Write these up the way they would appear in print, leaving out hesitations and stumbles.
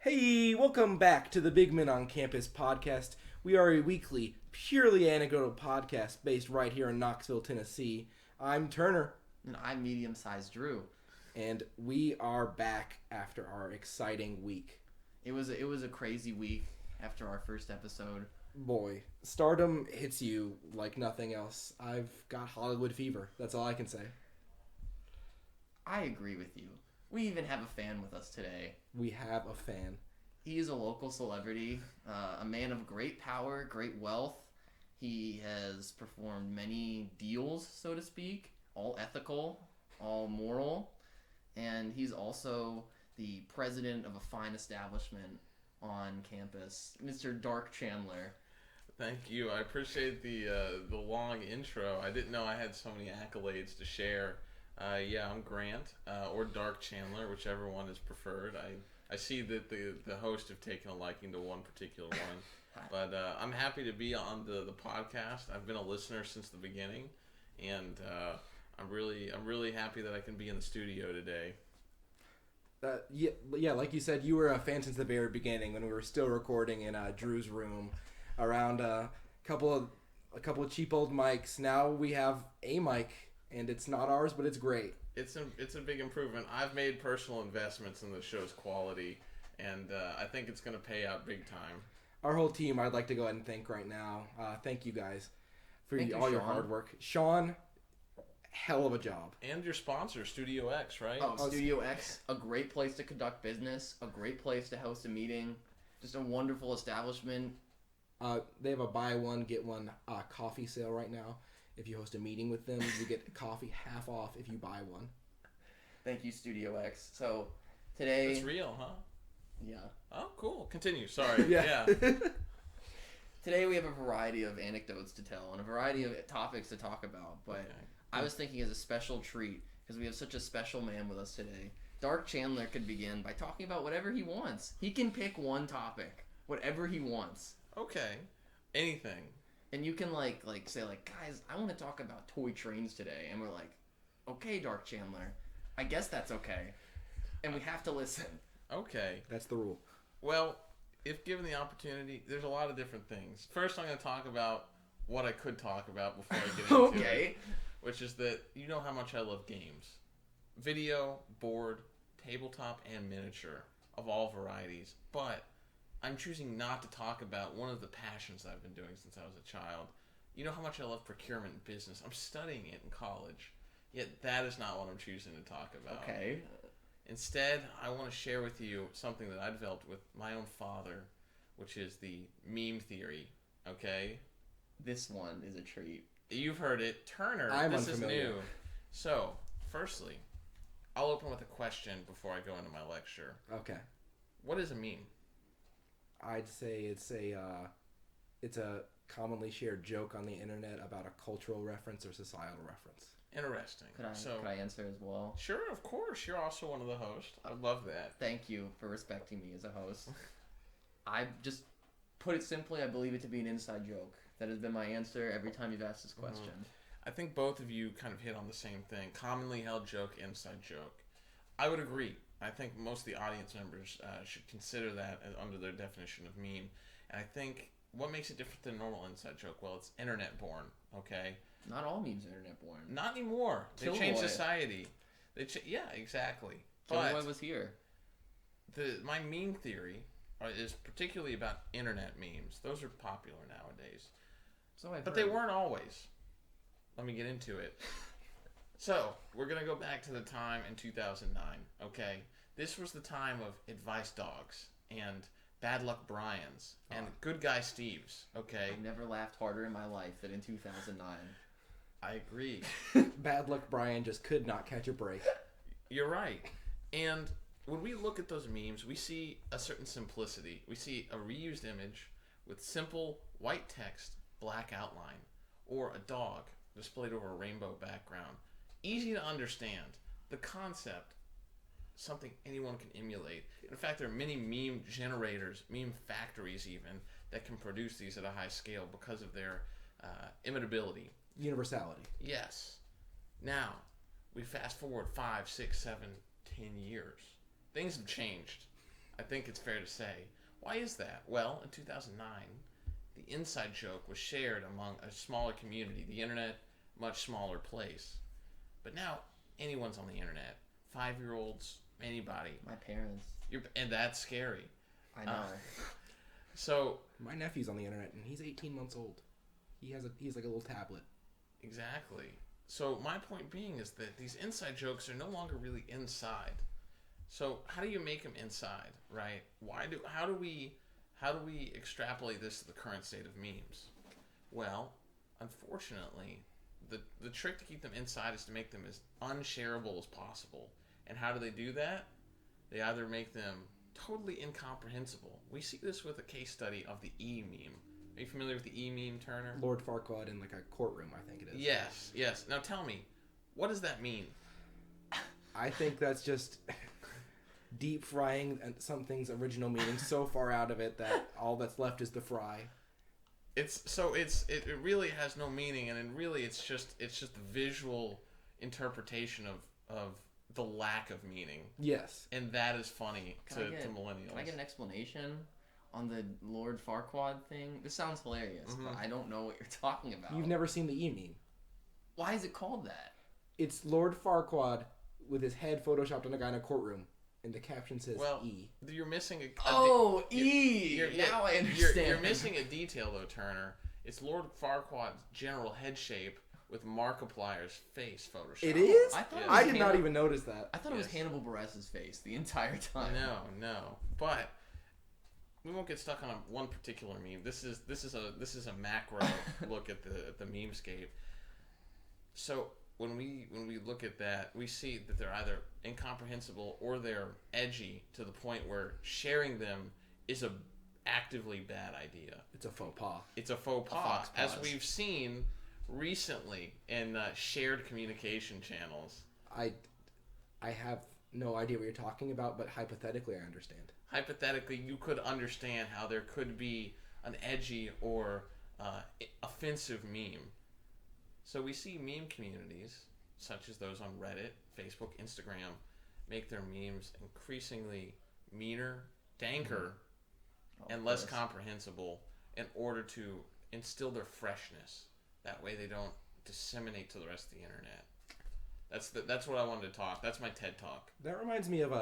Hey, welcome back to the Big Men on Campus podcast. We are a weekly, purely anecdotal podcast based right here in Knoxville, Tennessee. I'm Turner, And I'm medium-sized Drew. and we are back after our exciting week. It was a crazy week after our first episode. Boy, stardom hits you like nothing else. I've got Hollywood fever. That's all I can say. I agree with you. We even have a fan with us today. We have a fan. He is a local celebrity, a man of great power, great wealth. He has performed many deals, so to speak, all ethical, all moral, and he's also the president of a fine establishment on campus, Mr. Dark Chandler. Thank you. I appreciate the long intro. I didn't know I had so many accolades to share. Yeah, I'm Grant, or Dark Chandler, whichever one is preferred. I see that the host have taken a liking to one particular one. But I'm happy to be on the podcast. I've been a listener since the beginning, and I'm really happy that I can be in the studio today. Yeah, like you said, you were a fan since the very beginning when we were still recording in Drew's room around a couple of cheap old mics. Now we have a mic, and it's not ours, but it's great. It's a big improvement. I've made personal investments in the show's quality, and I think it's going to pay out big time. Our whole team, I'd like to go ahead and thank right now. Thank you guys for Thank you, all your Sean. hard work. Sean, hell of a job. And your sponsor, Studio X, right? Oh, Studio X, a great place to conduct business, a great place to host a meeting, just a wonderful establishment. They have a buy one, get one coffee sale right now. If you host a meeting with them, you get coffee half off if you buy one. Thank you, Studio X. So, today... It's real, huh? Yeah. Oh, cool. Continue. Sorry. Yeah. Today we have a variety of anecdotes to tell and a variety of topics to talk about, but Okay. I was thinking as a special treat, because we have such a special man with us today, Dark Chandler could begin by talking about whatever he wants. He can pick one topic, whatever he wants. Okay. Anything. And you can like say guys, I want to talk about toy trains today, and we're like, okay, Dark Chandler, I guess that's okay, and we have to listen. Okay. That's the rule. Well, if given the opportunity, there's a lot of different things. First, I'm going to talk about what I could talk about before I get into Okay. it, which is that you know how much I love games. Video, board, tabletop, and miniature of all varieties. But I'm choosing not to talk about one of the passions that I've been doing since I was a child. You know how much I love procurement and business. I'm studying it in college. Yet that is not what I'm choosing to talk about. Okay. Instead, I want to share with you something that I developed with my own father, which is the meme theory, okay? This one is a treat. You've heard it. Turner, I'm this unfamiliar. is new. So, firstly, I'll open with a question before I go into my lecture. Okay. What is a meme? I'd say it's a commonly shared joke on the internet about a cultural reference or societal reference. Interesting. Could I answer as well? Sure, of course. You're also one of the hosts. I love that. Thank you for respecting me as a host. I just put it simply, I believe it to be an inside joke. That has been my answer every time you've asked this question. I think both of you kind of hit on the same thing. Commonly held joke, inside joke. I would agree. I think most of the audience members should consider that as under their definition of meme. And I think what makes it different than normal inside joke? Well, it's internet born, okay? Not all memes are internet born. Not anymore. They Killboy. changed society. Yeah, exactly. Killboy But was here. my meme theory is particularly about internet memes. Those are popular nowadays. So I've But heard. they weren't always. Let me get into it. So, we're going to go back to the time in 2009, okay? This was the time of Advice Dogs and Bad Luck Brian's and Good Guy Steve's, okay? I've never laughed harder in my life than in 2009. I agree. Bad Luck Brian just could not catch a break. You're right. And when we look at those memes, we see a certain simplicity. We see a reused image with simple white text, black outline, or a dog displayed over a rainbow background. Easy to understand. The concept, something anyone can emulate. In fact, there are many meme generators, meme factories even, that can produce these at a high scale because of their imitability. Universality. Yes. Now, we fast forward 5, 6, 7, 10 years. Things have changed. I think it's fair to say. Why is that? Well, in 2009, the inside joke was shared among a smaller community. The internet, much smaller place. But now, anyone's on the internet. 5-year-olds, anybody. My parents. And that's scary. I know. So my nephew's on the internet, and he's 18 months old. He's like a little tablet. Exactly. So my point being is that these inside jokes are no longer really inside. So how do you make them inside, right? How do we extrapolate this to the current state of memes? Well, unfortunately, the trick to keep them inside is to make them as unshareable as possible. And how do they do that? They either make them totally incomprehensible. We see this with a case study of the E meme. Are you familiar with the E meme, Turner? Lord Farquaad in like a courtroom, I think it is. Yes. Now tell me, what does that mean? I think that's just deep frying something's original meaning so far out of it that all that's left is the fry. It really has no meaning, and it's just the visual interpretation of the lack of meaning. Yes. And that is funny to millennials. Can I get an explanation on the Lord Farquaad thing? This sounds hilarious, but I don't know what you're talking about. You've never seen the E meme. Why is it called that? It's Lord Farquaad with his head photoshopped on a guy in a courtroom, and the caption says E. You're missing a E! Now I understand. You're missing a detail, though, Turner. It's Lord Farquaad's general head shape with Markiplier's face photoshopped. It is? I did not even notice that. I thought it was Hannibal Buress's face the entire time. No. But we won't get stuck on one particular meme. This is a macro look at the memescape. So when we look at that, we see that they're either incomprehensible or they're edgy to the point where sharing them is a actively bad idea. It's a faux pas. It's a faux pas, as we've seen recently in shared communication channels. I have no idea what you're talking about, but hypothetically I understand. Hypothetically, you could understand how there could be an edgy or offensive meme. So we see meme communities, such as those on Reddit, Facebook, Instagram, make their memes increasingly meaner, danker, and less comprehensible in order to instill their freshness. That way they don't disseminate to the rest of the internet. That's what I wanted to talk. That's my TED Talk. That reminds me of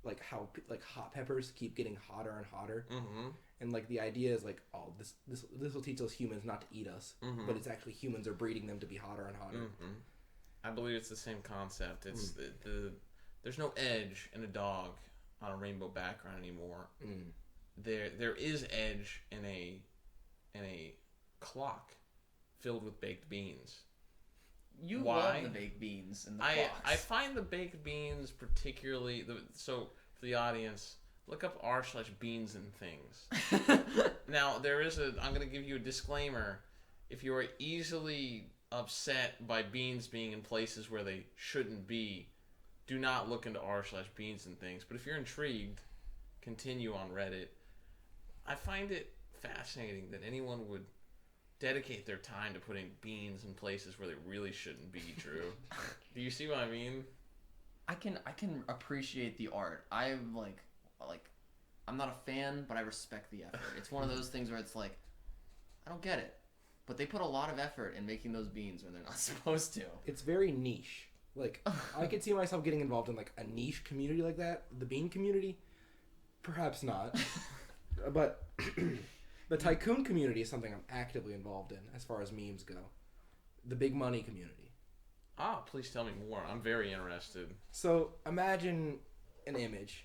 like how like hot peppers keep getting hotter and hotter. Mm-hmm. And like the idea is like, oh, this will teach us humans not to eat us, but it's actually humans are breeding them to be hotter and hotter. Mm-hmm. I believe it's the same concept. It's there's no edge in a dog on a rainbow background anymore. There is edge in a clock filled with baked beans. You Why? love the baked beans and the clocks. I find the baked beans particularly so for the audience, look up r/beans and things. Now I'm going to give you a disclaimer. If you are easily upset by beans being in places where they shouldn't be, do not look into r/beans and things. But if you're intrigued, continue on Reddit. I find it fascinating that anyone would dedicate their time to putting beans in places where they really shouldn't be, Drew. Do you see what I mean? I can appreciate the art. I'm like I'm not a fan, but I respect the effort. It's one of those things where it's like, I don't get it, but they put a lot of effort in making those beans when they're not supposed to. It's very niche. Like I could see myself getting involved in like a niche community like that. The bean community, perhaps not, but the tycoon community is something I'm actively involved in as far as memes go. The big money community. Please tell me more. I'm very interested. So imagine an image.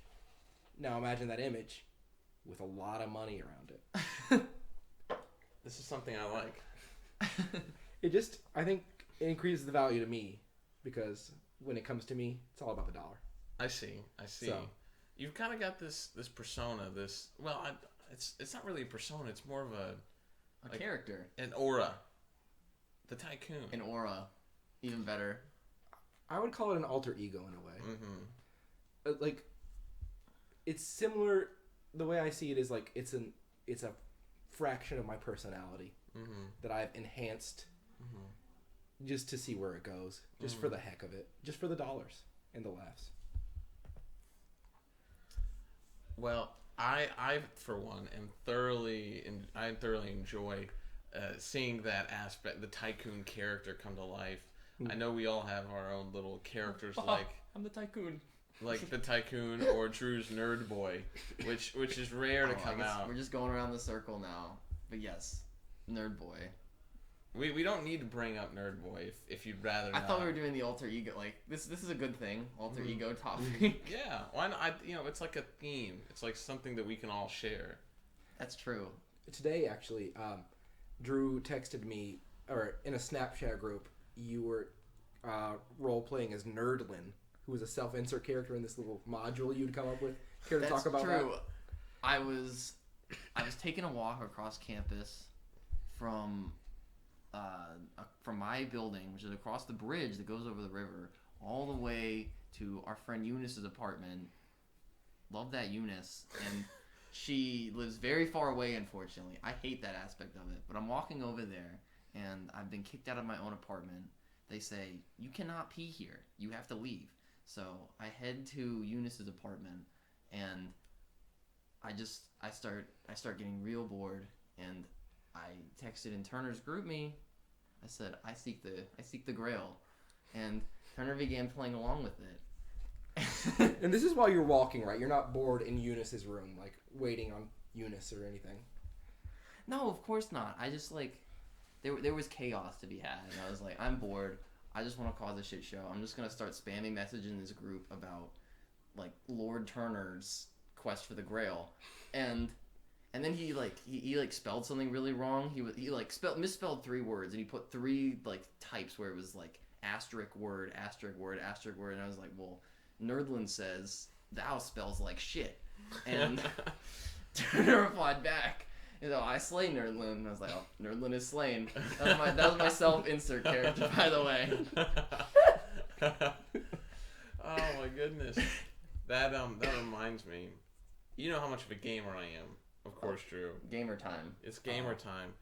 Now imagine that image with a lot of money around it. This is something I like. I think it increases the value to me because when it comes to me, it's all about the dollar. I see. So, you've kind of got this persona, it's not really a persona, it's more of a character. An aura. The tycoon. An aura. Even better. I would call it an alter ego in a way. Mm-hmm. Like, it's similar. The way I see it is like it's a fraction of my personality that I've enhanced just to see where it goes, just for the heck of it, just for the dollars and the laughs. Well, I for one I thoroughly enjoy seeing that aspect, the tycoon character come to life. I know we all have our own little characters I'm the tycoon. like the tycoon or Drew's nerd boy, which is rare to come out. We're just going around the circle now. But yes, nerd boy. We don't need to bring up nerd boy if you'd rather. I not. thought we were doing the alter ego. Like this is a good thing. Alter ego topic. Yeah, why not? It's like a theme. It's like something that we can all share. That's true. Today, actually, Drew texted me, or in a Snapchat group, you were role-playing as Nerdlin, who was a self-insert character in this little module you'd come up with. Care to talk about that? I was taking a walk across campus from my building, which is across the bridge that goes over the river, all the way to our friend Eunice's apartment. Love that Eunice. And she lives very far away, unfortunately. I hate that aspect of it. But I'm walking over there, and I've been kicked out of my own apartment. They say, you cannot pee here. You have to leave. So I head to Eunice's apartment, and I start getting real bored, and I texted in Turner's group me. I said, I seek the Grail, and Turner began playing along with it. And this is while you're walking, right? You're not bored in Eunice's room, like waiting on Eunice or anything. No, of course not. I just there was chaos to be had, and I was like, I'm bored. I just want to cause a shit show. I'm just gonna start spamming messages in this group about like Lord Turner's quest for the Grail, and then he spelled something really wrong. He misspelled 3 words, and he put 3 like types where it was like asterisk word, asterisk word, asterisk word, and I was like, well, Nerdlin says thou spells like shit, and Turner replied back, I slay Nerdlin. And I was like, oh, Nerdlin is slain. That was my self-insert character, by the way. Oh my goodness, that reminds me. You know how much of a gamer I am, of course, Drew. Gamer time. It's gamer time.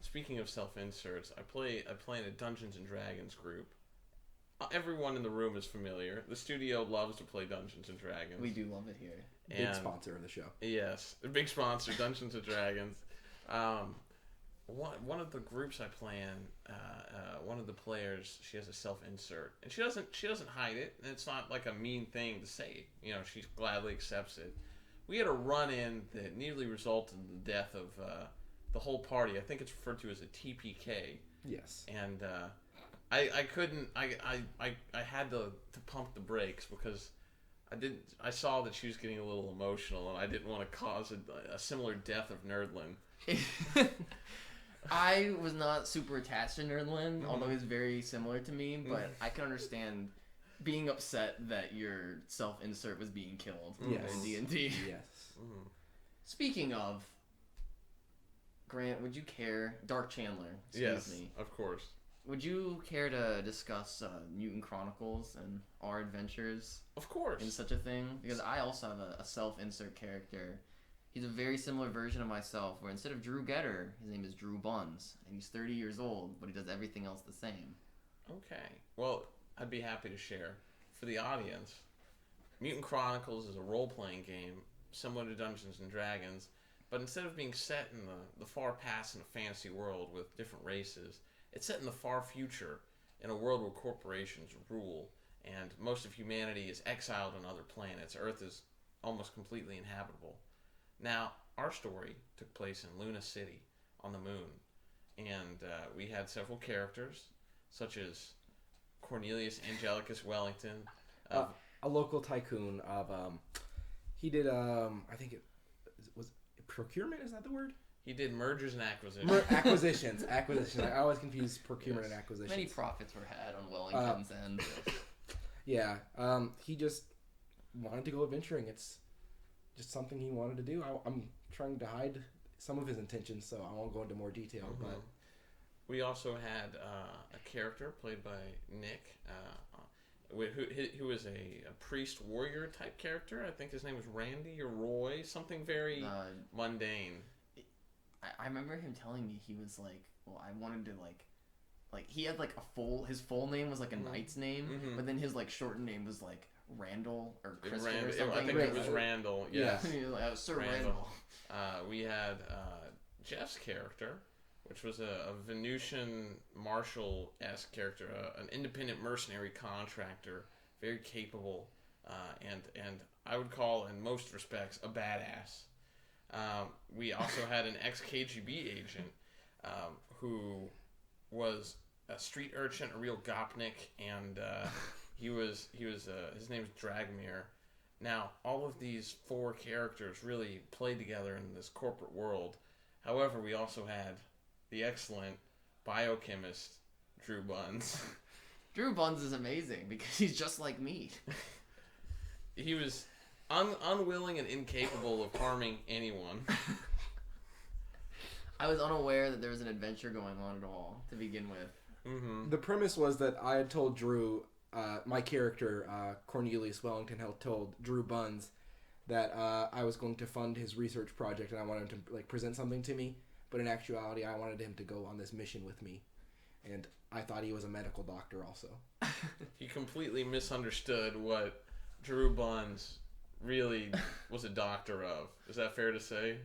Speaking of self-inserts, I play in a Dungeons and Dragons group. Everyone in the room is familiar. The studio loves to play Dungeons and Dragons. We do love it here. Big sponsor of the show. Yes, the big sponsor, Dungeons and Dragons. One of the groups I play in, one of the players, she has a self-insert, and she doesn't hide it. And it's not like a mean thing to say. She gladly accepts it. We had a run-in that nearly resulted in the death of the whole party. I think it's referred to as a TPK. Yes. And I couldn't. I had to pump the brakes because I saw that she was getting a little emotional, and I didn't want to cause a similar death of Nerdlin. I was not super attached to Nerdlin, although he's very similar to me. But I can understand being upset that your self-insert was being killed in D&D. Yes. Speaking of, Grant, would you care? Dark Chandler. Excuse me. Of course. Would you care to discuss Mutant Chronicles and our adventures? Of course. In such a thing? Because I also have a self-insert character. He's a very similar version of myself, where instead of Drew Getter, his name is Drew Buns, and he's 30 years old, but he does everything else the same. Okay. Well, I'd be happy to share. For the audience, Mutant Chronicles is a role-playing game similar to Dungeons and Dragons, but instead of being set in the far past in a fantasy world with different races, it's set in the far future in a world where corporations rule and most of humanity is exiled on other planets. Earth is almost completely inhabitable. Now, our story took place in Luna City on the moon, and we had several characters, such as Cornelius Angelicus Wellington. A local tycoon of, he did, I think it was procurement, is that the word? He did mergers and acquisitions. Acquisitions. I always confuse procurement and acquisitions. Many profits were had on Wellington's end. Yeah. He just wanted to go adventuring. It's just something he wanted to do. I'm trying to hide some of his intentions, so I won't go into more detail. But we also had a character played by Nick, who was a priest warrior type character. I think his name was Randy or Roy, something very mundane. I remember him telling me he was like, well, I wanted to like he had like his full name was like a knight's name, but then his like shortened name was like Randall or It Christopher Rand- or something. I think it was Randall. Yes. Sir Randall. We had Jeff's character, which was a Venusian marshal-esque character, an independent mercenary contractor, very capable, and I would call, in most respects, a badass. We also had an ex-KGB agent who was a street urchin, a real gopnik, and his name is Dragmir. Now, all of these four characters really played together in this corporate world. However, we also had the excellent biochemist Drew Buns. Drew Buns is amazing because he's just like me. He was unwilling and incapable of harming anyone. I was unaware that there was an adventure going on at all to begin with. Mm-hmm. The premise was that I had told Drew, my character, Cornelius Wellington, had told Drew Buns that I was going to fund his research project and I wanted him to present something to me. But in actuality, I wanted him to go on this mission with me. And I thought he was a medical doctor also. He completely misunderstood what Drew Buns really was a doctor of. Is that fair to say?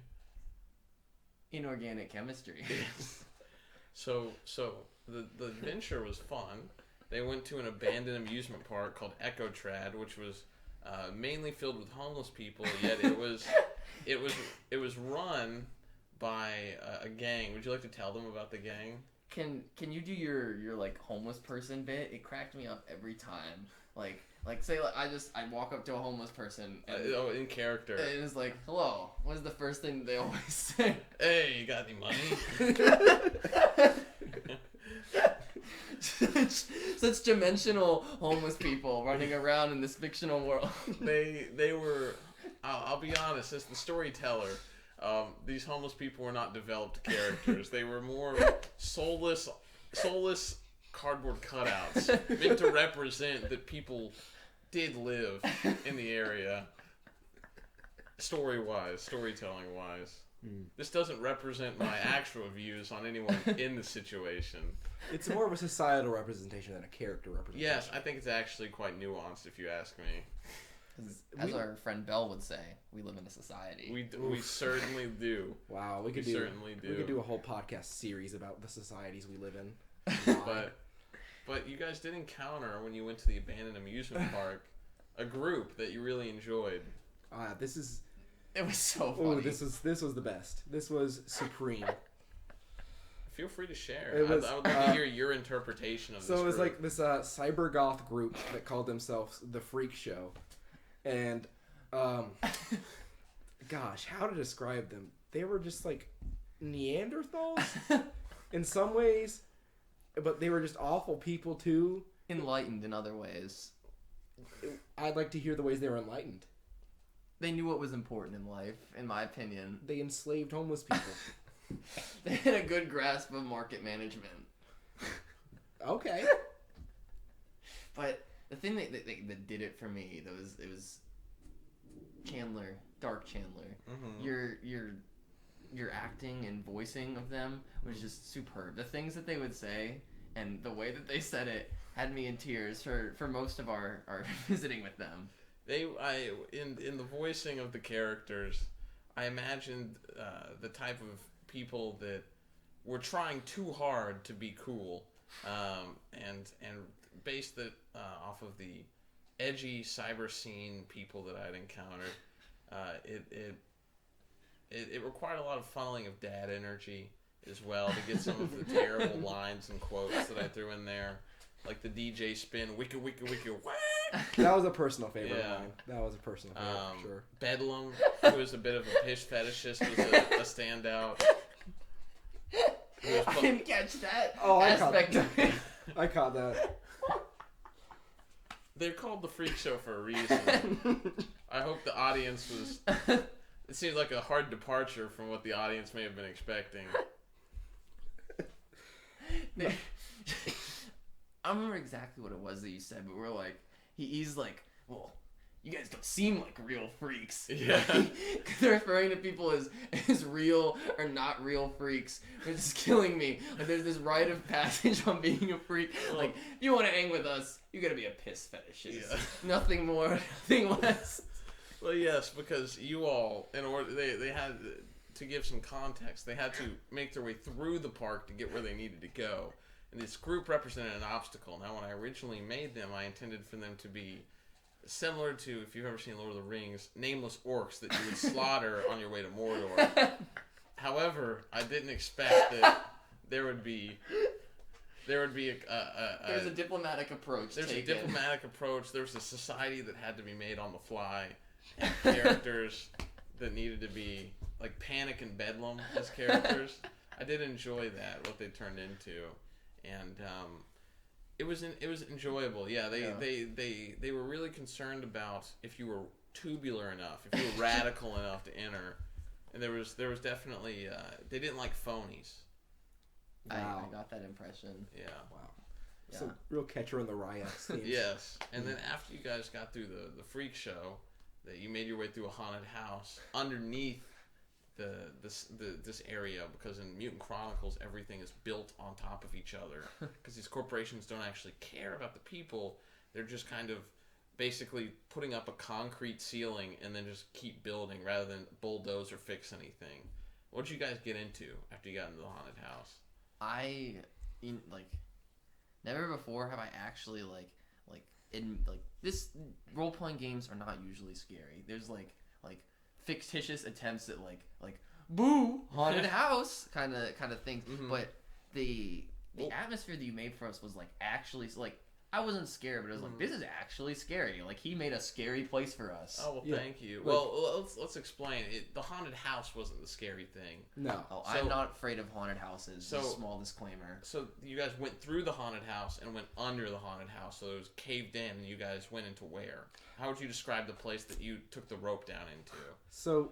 Inorganic chemistry. So the adventure was fun. They went to an abandoned amusement park called Echotrad, which was mainly filled with homeless people. Yet it was run by a gang. Would you like to tell them about the gang? Can you do your like homeless person bit? It cracked me up every time. Like say I walk up to a homeless person and in character. And it's like, hello. What is the first thing they always say? Hey, you got any money? Such dimensional homeless people running around in this fictional world. They were. I'll be honest. As the storyteller, these homeless people were not developed characters. They were more soulless cardboard cutouts meant to represent that people did live in the area. Storytelling wise. This doesn't represent my actual views on anyone in the situation. It's more of a societal representation than a character representation. Yes, I think it's actually quite nuanced, if you ask me. As our friend Bell would say, we live in a society. We certainly do. Wow, we could do a whole podcast series about the societies we live in. But you guys did encounter, when you went to the abandoned amusement park, a group that you really enjoyed. It was so funny. Oh, this was the best. This was supreme. Feel free to share. I would like to hear your interpretation of this. So it was group. like this cyber goth group that called themselves the Freak Show, and gosh, how to describe them? They were just like Neanderthals in some ways, but they were just awful people too. Enlightened in other ways. I'd like to hear the ways they were enlightened. They knew what was important in life, in my opinion. They enslaved homeless people. They had a good grasp of market management. Okay. But the thing that did it for me, it was Chandler, Dark Chandler. Mm-hmm. Your acting and voicing of them was just superb. The things that they would say and the way that they said it had me in tears for most of our visiting with them. In the voicing of the characters, I imagined the type of people that were trying too hard to be cool, and based it off of the edgy cyber scene people that I'd encountered. It required a lot of funneling of dad energy as well to get some of the terrible lines and quotes that I threw in there, like the DJ spin, wicka wicka wicka whack. That was a personal favorite of mine. That was a personal favorite for sure. Bedlam, who was a bit of a pish fetishist, was a standout. I didn't catch that aspect of it. I caught that. They're called the Freak Show for a reason. I hope the audience was... It seemed like a hard departure from what the audience may have been expecting. I remember exactly what it was that you said, but we're like, he's like, well, you guys don't seem like real freaks. Yeah. They're referring to people as real or not real freaks, which is killing me. Like, there's this rite of passage on being a freak. Like, if you want to hang with us, You gotta be a piss fetishist. Yeah. Nothing more, nothing less. Well, yes, because you all, in order, they had to give some context. They had to make their way through the park to get where they needed to go, and this group represented an obstacle. Now, when I originally made them, I intended for them to be similar to, if you've ever seen Lord of the Rings, nameless orcs that you would slaughter on your way to Mordor. However, I didn't expect that there would be there's a diplomatic approach. There's taken. a diplomatic approach. There's a society that had to be made on the fly, and characters that needed to be like Panic and Bedlam as characters. I did enjoy that, what they turned into, and it was enjoyable. Yeah, they were really concerned about if you were tubular enough, if you were radical enough to enter, and there was definitely they didn't like phonies. Wow. I got that impression. Yeah. Wow. Yeah. Some real Catcher in the Rye themes. Yes. And then after you guys got through the freak show, that you made your way through a haunted house underneath this area, because in Mutant Chronicles everything is built on top of each other, because these corporations don't actually care about the people. They're just kind of basically putting up a concrete ceiling and then just keep building rather than bulldoze or fix anything. What did you guys get into after you got into the haunted house? Never before have I actually this role playing games are not usually scary. There's like fictitious attempts at like boo haunted house kind of things, Mm-hmm. but the atmosphere that you made for us was like actually like I wasn't scared, but it was like, this is actually scary. Like, he made a scary place for us. Oh, well, Yeah. thank you. Like, well, let's explain. The haunted house wasn't the scary thing. No. Oh, So- I'm not afraid of haunted houses. So- Just a small disclaimer. So you guys went through the haunted house and went under the haunted house. So it was caved in, and you guys went into where? How would you describe the place that you took the rope down into? So,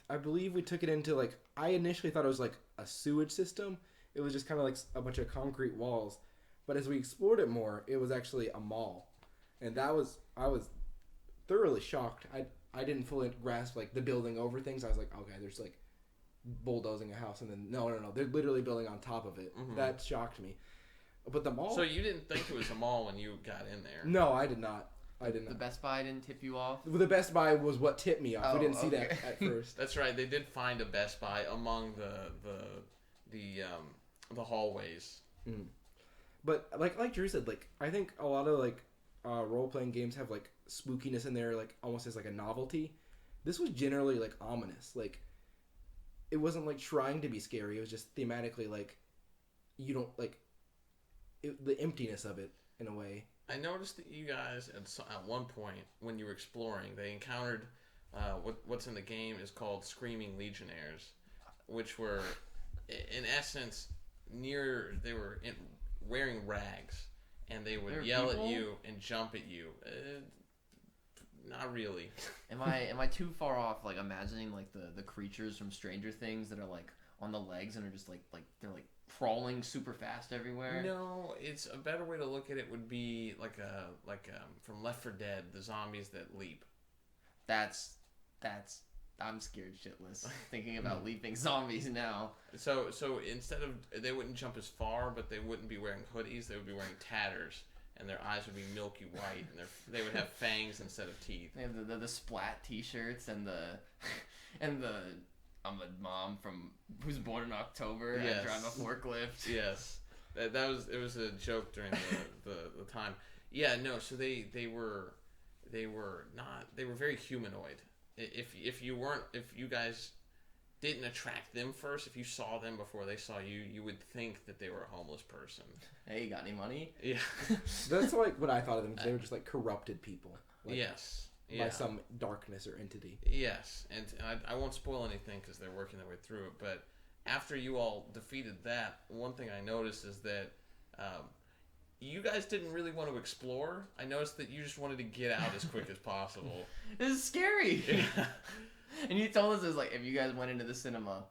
I believe we took it into, like, I initially thought it was, like, a sewage system. It was just kind of like a bunch of concrete walls. But as we explored it more, it was actually a mall. And I was thoroughly shocked. I didn't fully grasp, like, the building over things. I was like, okay, there's, like, bulldozing a house. And then, no. They're literally building on top of it. Mhm. That shocked me. But the mall... So you didn't think it was a mall when you got in there? No, I did not. The Best Buy didn't tip you off? The Best Buy was what tipped me off. Oh, We didn't see okay. that at first. That's right. They did find a Best Buy among the hallways. Mm. But like Drew said, like, I think a lot of like role playing games have like spookiness in there, like almost as like a novelty. This was generally like ominous. Like, it wasn't like trying to be scary. It was just thematically like you don't like the emptiness of it in a way. I noticed that you guys at one point when you were exploring, they encountered what's in the game is called Screaming Legionnaires, which were in essence wearing rags, and they would They're yell people? at you and jump at you. Not really. Am I too far off, like, imagining, like, the creatures from Stranger Things that are, like, on the legs and are just, like they're, like, crawling super fast everywhere? No, it's a better way to look at it would be like from Left 4 Dead, the zombies that leap. That's I'm scared shitless thinking about leaping zombies now. So instead of, they wouldn't jump as far, but they wouldn't be wearing hoodies. They would be wearing tatters, and their eyes would be milky white, and they would have fangs instead of teeth. They have the splat T-shirts and the I'm a mom who's born in October. Yes. I drive a forklift. Yes, it was a joke during the time. Yeah, no. So they were very humanoid. If you guys didn't attract them first, if you saw them before they saw you, you would think that they were a homeless person. Hey, you got any money? Yeah. That's like what I thought of them. They were just like corrupted people. Like, Yes. By Yeah. some darkness or entity. Yes, and I won't spoil anything because they're working their way through it, but after you all defeated that, one thing I noticed is that you guys didn't really want to explore. I noticed that you just wanted to get out as quick as possible. This is scary. Yeah. And you told us, it was like, if you guys went into the cinema,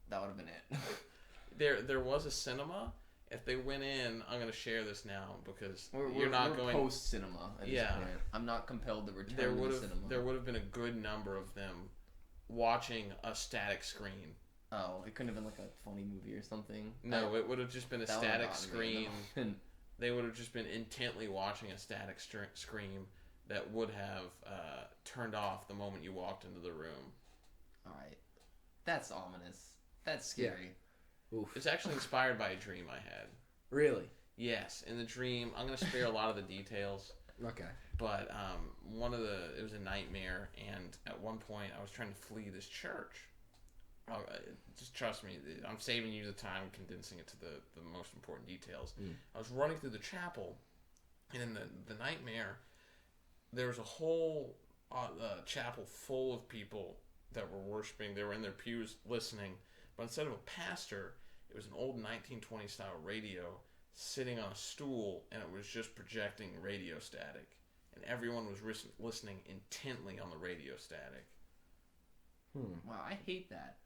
that would have been it. There was a cinema. If they went in, I'm going to share this now because We're going post cinema at this point. I'm not compelled to return to the cinema. There would have been a good number of them watching a static screen. Oh, it couldn't have been like a funny movie or something. No, it would have just been a That would've static gotten me, screen. no. they would have just been intently watching a static scream that would have turned off the moment you walked into the room. All right. That's ominous. That's scary. Yeah. Oof. It's actually inspired by a dream I had. Really? Yes, in the dream, I'm going to spare a lot of the details. Okay. But it was a nightmare, and at one point I was trying to flee this church. Just trust me, I'm saving you the time, condensing it to the most important details. I was running through the chapel, and in the nightmare, there was a whole chapel full of people that were worshiping. They were in their pews listening, but instead of a pastor, it was an old 1920s style radio sitting on a stool, and it was just projecting radio static, and everyone was listening intently on the radio static. Wow, I hate that.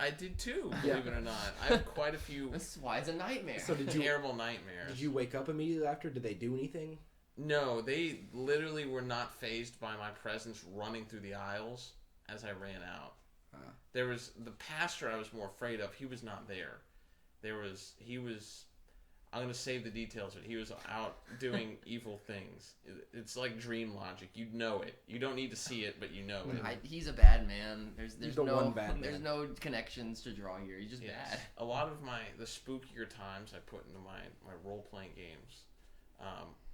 I did too, believe it or not. I have quite a few. This is why it's a nightmare. So terrible nightmares. Did you wake up immediately after? Did they do anything? No, they literally were not fazed by my presence running through the aisles as I ran out. There was the pastor I was more afraid of. He was not there. I'm going to save the details, but he was out doing evil things. It's like dream logic. You know it. You don't need to see it, but you know it. He's a bad man. There's there's no connections to draw here. He's just bad. A lot of the spookier times I put into my role-playing games,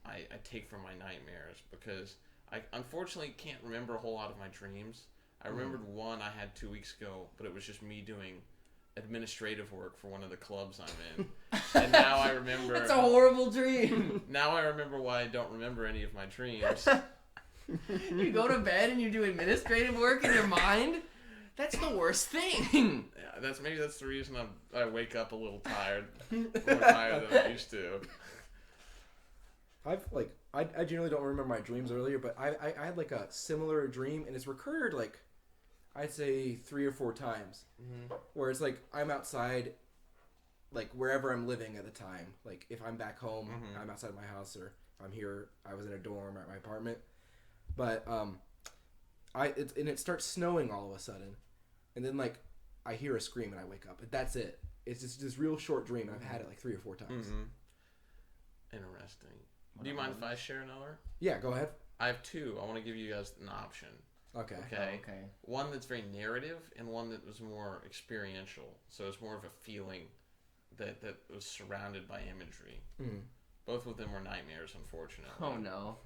I take from my nightmares, because I unfortunately can't remember a whole lot of my dreams. I remembered one I had 2 weeks ago, but it was just me doing administrative work for one of the clubs I'm in. And now I remember... It's a horrible dream. Now I remember why I don't remember any of my dreams. You go to bed and you do administrative work in your mind? That's the worst thing. Yeah, maybe that's the reason I wake up a little tired. More tired than I used to. I generally don't remember my dreams earlier, but I had like a similar dream, and it's recurred like I'd say 3 or 4 times, where it's like I'm outside, like wherever I'm living at the time. Like if I'm back home, I'm outside my house, or if I'm here, I was in a dorm or at my apartment. But it starts snowing all of a sudden, and then like I hear a scream and I wake up. And that's it. It's just this real short dream, and I've had it like 3 or 4 times. Interesting. Do you mind if I share another? Yeah, go ahead. I have 2. I want to give you guys an option. Okay. Okay. One that's very narrative, and one that was more experiential. So it's more of a feeling that was surrounded by imagery. Both of them were nightmares, unfortunately. Oh no.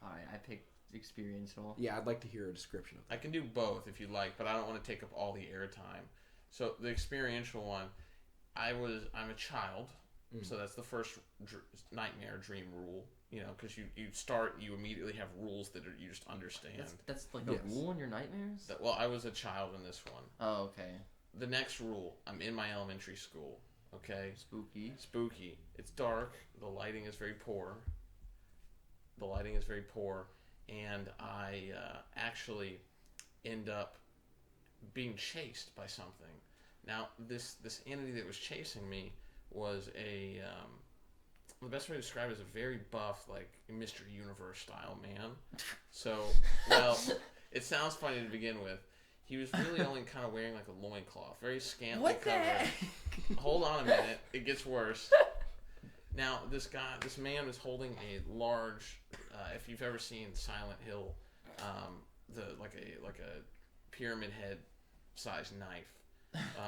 Alright, I picked experiential. Yeah, I'd like to hear a description of that. I can do both if you'd like, but I don't want to take up all the airtime. So the experiential one, I'm a child, so that's the first nightmare dream rule. You know, because you immediately have rules that you just understand. That's like a rule in your nightmares? Well, I was a child in this one. Oh, okay. The next rule, I'm in my elementary school, okay? Spooky. It's dark. The lighting is very poor. And I actually end up being chased by something. Now, this entity that was chasing me was the best way to describe it is a very buff, like Mr. Universe style man. So, well, it sounds funny to begin with. He was really only kind of wearing like a loincloth, very scantily covered. Hold on a minute, it gets worse. Now, this man was holding a large, if you've ever seen Silent Hill, like a pyramid head sized knife.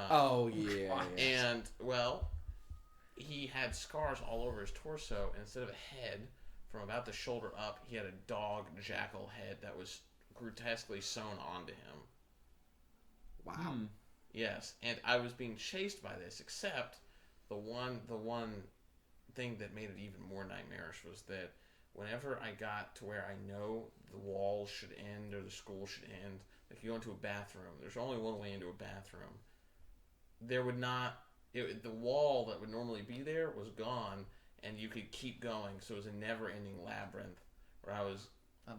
Oh yeah. And well, he had scars all over his torso, and instead of a head, from about the shoulder up, he had a dog jackal head that was grotesquely sewn onto him. Wow. Yes, and I was being chased by this, except the one thing that made it even more nightmarish was that whenever I got to where I know the walls should end or the school should end, if you go into a bathroom, there's only one way into a bathroom. There would not... the wall that would normally be there was gone, and you could keep going. So it was a never-ending labyrinth where I was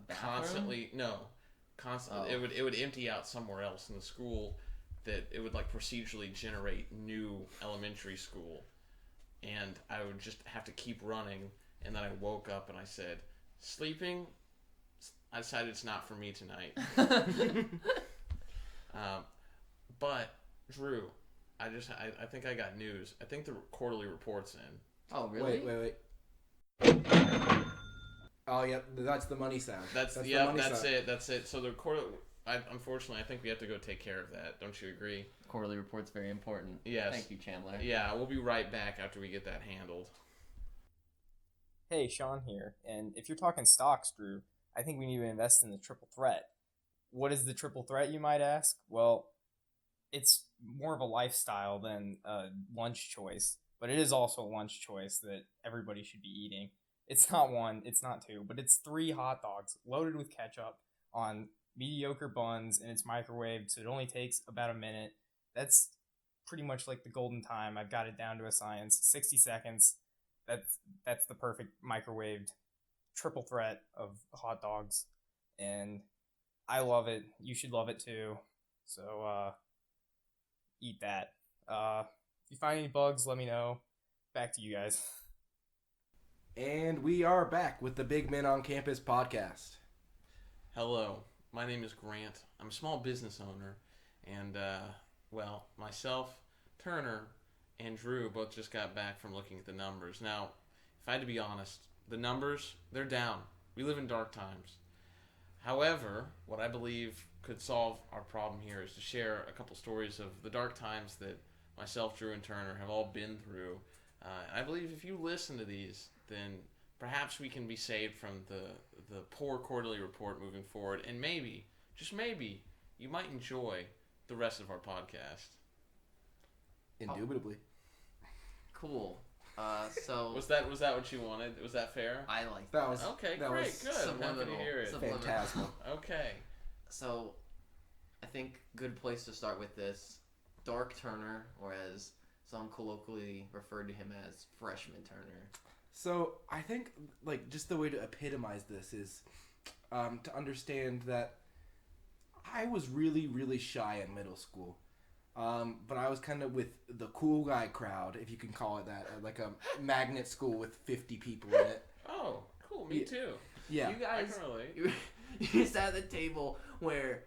constantly. It would empty out somewhere else in the school. That it would like procedurally generate new elementary school, and I would just have to keep running. And then I woke up and I said, "Sleeping. I decided it's not for me tonight." But Drew. I think I got news. I think the quarterly report's in. Oh, really? Wait. Oh, yeah, that's the money sound. That's the yep. money That's sound. it. That's it. So the quarter. Unfortunately, I think we have to go take care of that. Don't you agree? Quarterly report's very important. Yes. Thank you, Chandler. Yeah, we'll be right back after we get that handled. Hey, Sean here, and if you're talking stocks, Drew, I think we need to invest in the triple threat. What is the triple threat, you might ask? Well, it's more of a lifestyle than a lunch choice, but it is also a lunch choice that everybody should be eating. It's not one, it's not two, but it's 3 hot dogs loaded with ketchup on mediocre buns, and it's microwaved, so it only takes about a minute. That's pretty much like the golden time. I've got it down to a science. 60 seconds. That's the perfect microwaved triple threat of hot dogs, and I love it. You should love it too. So eat that. If you find any bugs, let me know. Back to you guys. And we are back with the Big Men on Campus podcast. Hello, my name is Grant. I'm a small business owner, and myself, Turner, and Drew both just got back from looking at the numbers. Now, if I had to be honest, the numbers, they're down. We live in dark times. However, what I believe could solve our problem here is to share a couple stories of the dark times that myself, Drew, and Turner have all been through. And I believe if you listen to these, then perhaps we can be saved from the poor quarterly report moving forward. And maybe, just maybe, you might enjoy the rest of our podcast. Indubitably. Cool. So Was that what you wanted? Was that fair? I like That was Okay, that great, was good. I'm happy to subliminal. hear it. phantasmal. Okay. So, I think good place to start with this. Dark Turner, or as some colloquially referred to him as Freshman Turner. So I think like just the way to epitomize this is to understand that I was really, really shy in middle school. But I was kind of with the cool guy crowd, if you can call it that, like a magnet school with 50 people in it. Oh, cool. Me too. Yeah. You I guys, can relate. you sat at the table where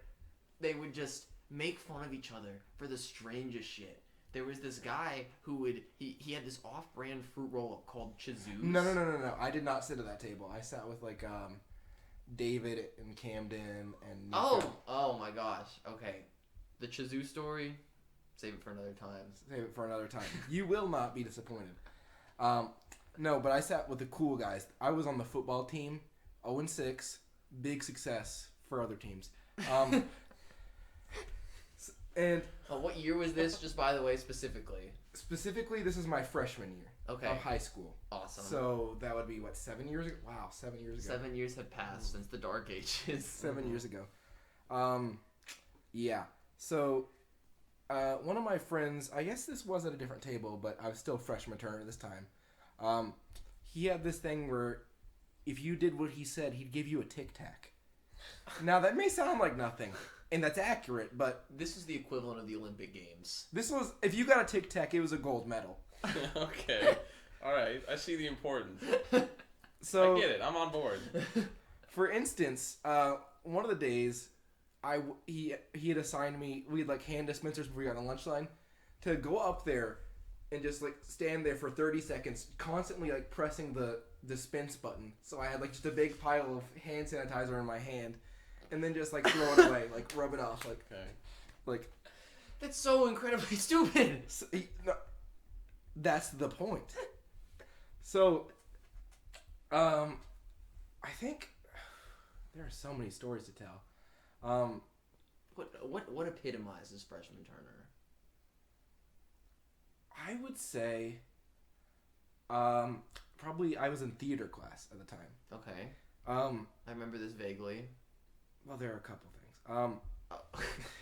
they would just make fun of each other for the strangest shit. There was this guy who would he had this off-brand fruit roll called Chazoo's. No. I did not sit at that table. I sat with like David and Camden and Nico. Oh my gosh. Okay, the Chazoo story. Save it for another time. Save it for another time. You will not be disappointed. No, but I sat with the cool guys. I was on the football team, 0-6, big success for other teams. And what year was this? Just by the way, specifically. Specifically, this is my freshman year Okay. of high school. Awesome. So that would be what, 7 years ago? Wow, 7 years ago. 7 years have passed since the Dark Ages. 7 years ago. Yeah. So one of my friends, I guess this was at a different table, but I was still freshman Turner this time. He had this thing where if you did what he said, he'd give you a Tic Tac. Now that may sound like nothing, and that's accurate, but This is the equivalent of the Olympic Games. this was, if you got a Tic Tac, it was a gold medal. Okay. All right. I see the importance. So I get it. I'm on board. for instance, one of the days, he had assigned me, we had like hand dispensers before we got on the lunch line, to go up there and just like stand there for 30 seconds, constantly like pressing the dispense button. So I had like just a big pile of hand sanitizer in my hand, and then just like throw it away, like rub it off, like Okay. like. That's so incredibly stupid. So, no, that's the point. So, I think there are so many stories to tell. What epitomizes Freshman Turner? I would say, probably I was in theater class at the time. Okay. I I remember this vaguely. well, there are a couple things.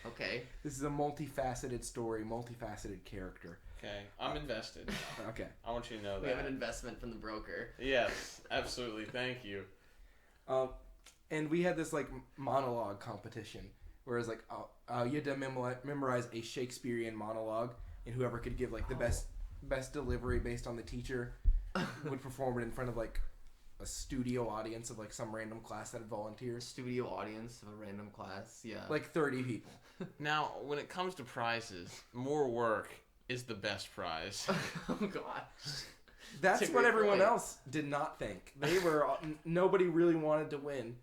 Okay. This is a multifaceted story, multifaceted character. Okay. I'm invested. Okay. I want you to know We have an that. investment from the broker. Yes. Absolutely. Thank you. And we had this like monologue competition, where it's like you had to memorize a Shakespearean monologue, and whoever could give like the best delivery based on the teacher would perform it in front of like a studio audience of like some random class that had volunteers. Studio audience of a random class. Yeah. Like 30 people. Now, when it comes to prizes, more work is the best prize. Oh gosh. That's It's a what great everyone point. else did not think. They were nobody really wanted to win,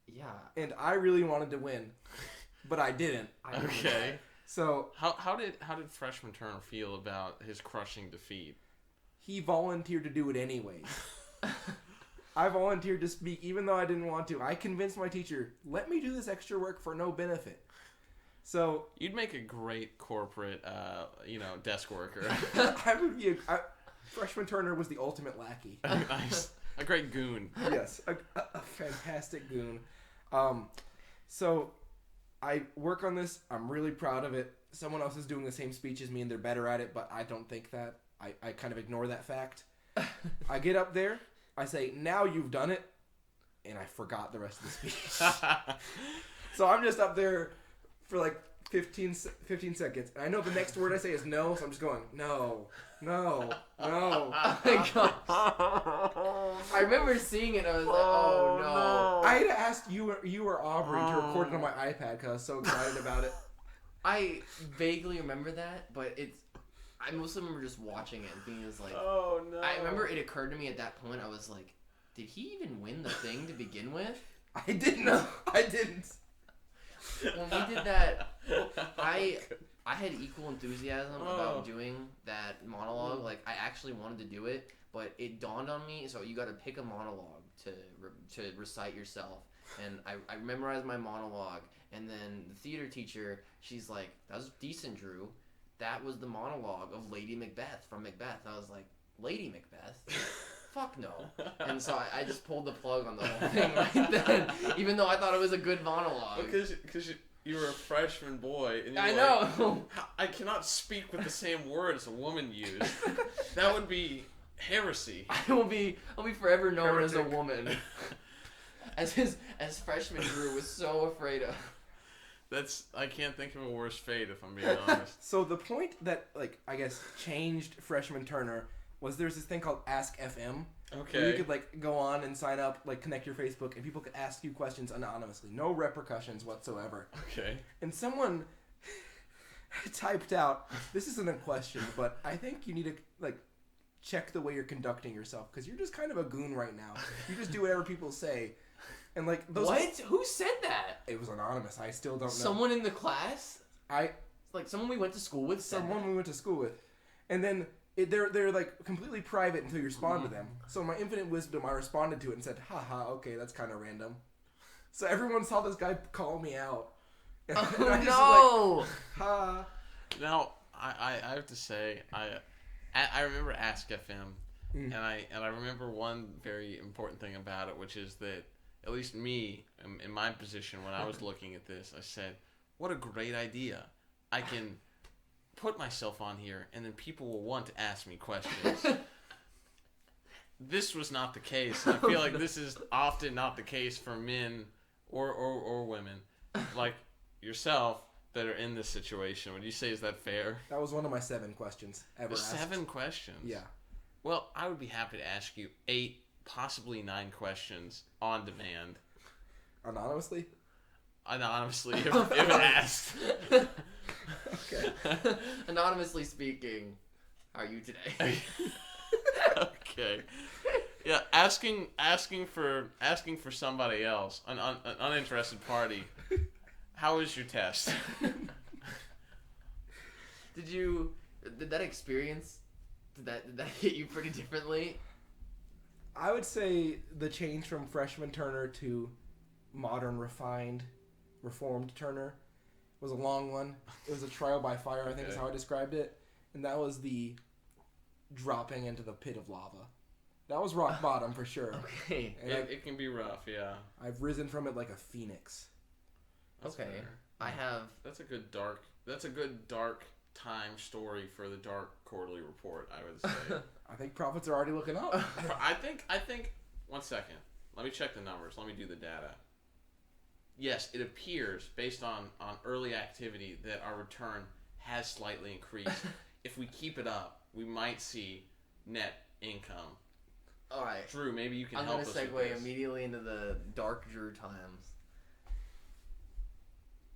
Yeah. and I really wanted to win, but I didn't. I remember Okay. So How did Freshman Turner feel about his crushing defeat? he volunteered to do it anyways. I volunteered to speak even though I didn't want to. I convinced my teacher, let me do this extra work for no benefit. So You'd make a great corporate, desk worker. I would be Freshman Turner was the ultimate lackey. Nice. A great goon. Yes, a fantastic goon. So I work on this. I'm really proud of it. Someone else is doing the same speech as me and they're better at it, but I don't think that. I kind of ignore that fact. I get up there. I say, now you've done it. And I forgot the rest of the speech. So I'm just up there for like 15 seconds. And I know the next word I say is no, so I'm just going, no. Oh my gosh. I remember seeing it and I was like, oh no. I had asked you or Aubrey to record it on my iPad because I was so excited about it. I vaguely remember that, but I mostly remember just watching it and being just like, Oh no. I remember it occurred to me at that point, I was like, did he even win the thing to begin with? I didn't know. I didn't. When we did that, I had equal enthusiasm about doing that monologue. Like, I actually wanted to do it, but it dawned on me, so you got to pick a monologue to recite yourself. And I memorized my monologue, and then the theater teacher, she's like, that was decent, Drew. That was the monologue of Lady Macbeth from Macbeth. I was like, Lady Macbeth? Fuck no. And so I just pulled the plug on the whole thing right then, even though I thought it was a good monologue. Because you were a freshman boy, and I you're know. I cannot speak with the same words a woman used. That would be heresy. I'll be forever known as a Heretic. woman. As freshman Drew was so afraid of. I can't think of a worse fate if I'm being honest. So the point that, like, I guess changed Freshman Turner was there's this thing called Ask FM. Where you Okay. could, like, go on and sign up, like, connect your Facebook, and people could ask you questions anonymously. No repercussions whatsoever. Okay. And someone typed out, this isn't a question, but I think you need to, like, check the way you're conducting yourself, because you're just kind of a goon right now. You just do whatever people say. And, like, those... What? Who said that? It was anonymous. I still don't know. Someone in the class? I... Like someone we went to school with said Someone that? we went to school with. And then... They're like completely private until you respond to them. So in my infinite wisdom, I responded to it and said, haha, okay, that's kind of random. So everyone saw this guy call me out. And I just was Oh like, ha. Now I have to say I remember Ask FM, and I remember one very important thing about it, which is that at least me in my position when I was looking at this, I said, what a great idea! I can put myself on here, and then people will want to ask me questions. This was not the case. I feel like this is often not the case for men or women like yourself that are in this situation. Would you say, is that fair? That was one of my 7 questions ever There's asked. 7 questions. Yeah. Well, I would be happy to ask you 8, possibly 9 questions on demand. Anonymously? Anonymously, if asked. Okay. Anonymously speaking, how are you today? Okay. Yeah, asking for somebody else, an uninterested party. How was your test? Did that experience, did that hit you pretty differently? I would say the change from freshman Turner to modern, refined, reformed Turner was a long one. It was a trial by fire, I think is how I described it. And that was the dropping into the pit of lava. That was rock bottom for sure. Okay. And It can be rough, yeah. I've risen from it like a phoenix. That's Okay. fair. I have. That's a good dark time story for the Dark Quarterly Report, I would say. I think profits are already looking up. I think 1 second. Let me check the numbers. Let me do the data. Yes, it appears based on early activity that our return has slightly increased. If we keep it up, we might see net income. All right. Drew, maybe you can I'm help gonna us with segue this. immediately into the Dark Drew times.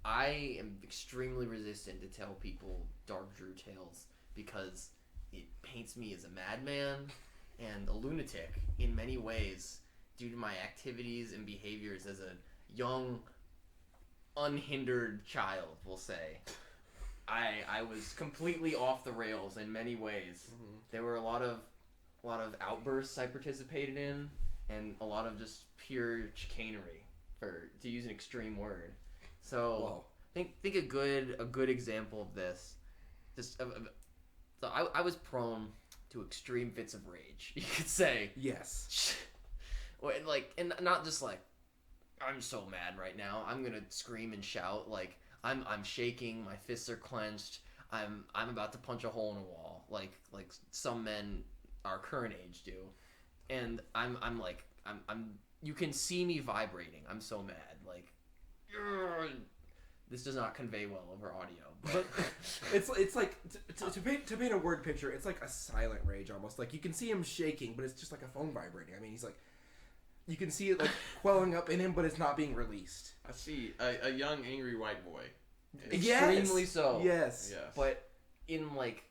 I am extremely resistant to tell people Dark Drew tales because it paints me as a madman, and a lunatic in many ways due to my activities and behaviors as a young, unhindered child, we'll say. I was completely off the rails in many ways. Mm-hmm. There were a lot of outbursts I participated in, and a lot of just pure chicanery, to use an extreme word. So think a good example of this. So I was prone to extreme fits of rage, you could say. Yes. Like, and not just like, I'm so mad right now, I'm gonna scream and shout. Like, I'm shaking, my fists are clenched, I'm about to punch a hole in a wall, like some men our current age do. And I'm you can see me vibrating. I'm so mad. Like, this does not convey well over audio. But it's like to paint a word picture, it's like a silent rage almost. Like, you can see him shaking, but it's just like a phone vibrating. I mean, he's like, you can see it like quelling up in him, but it's not being released. I see a young angry white boy. Extremely so. Yes. But in like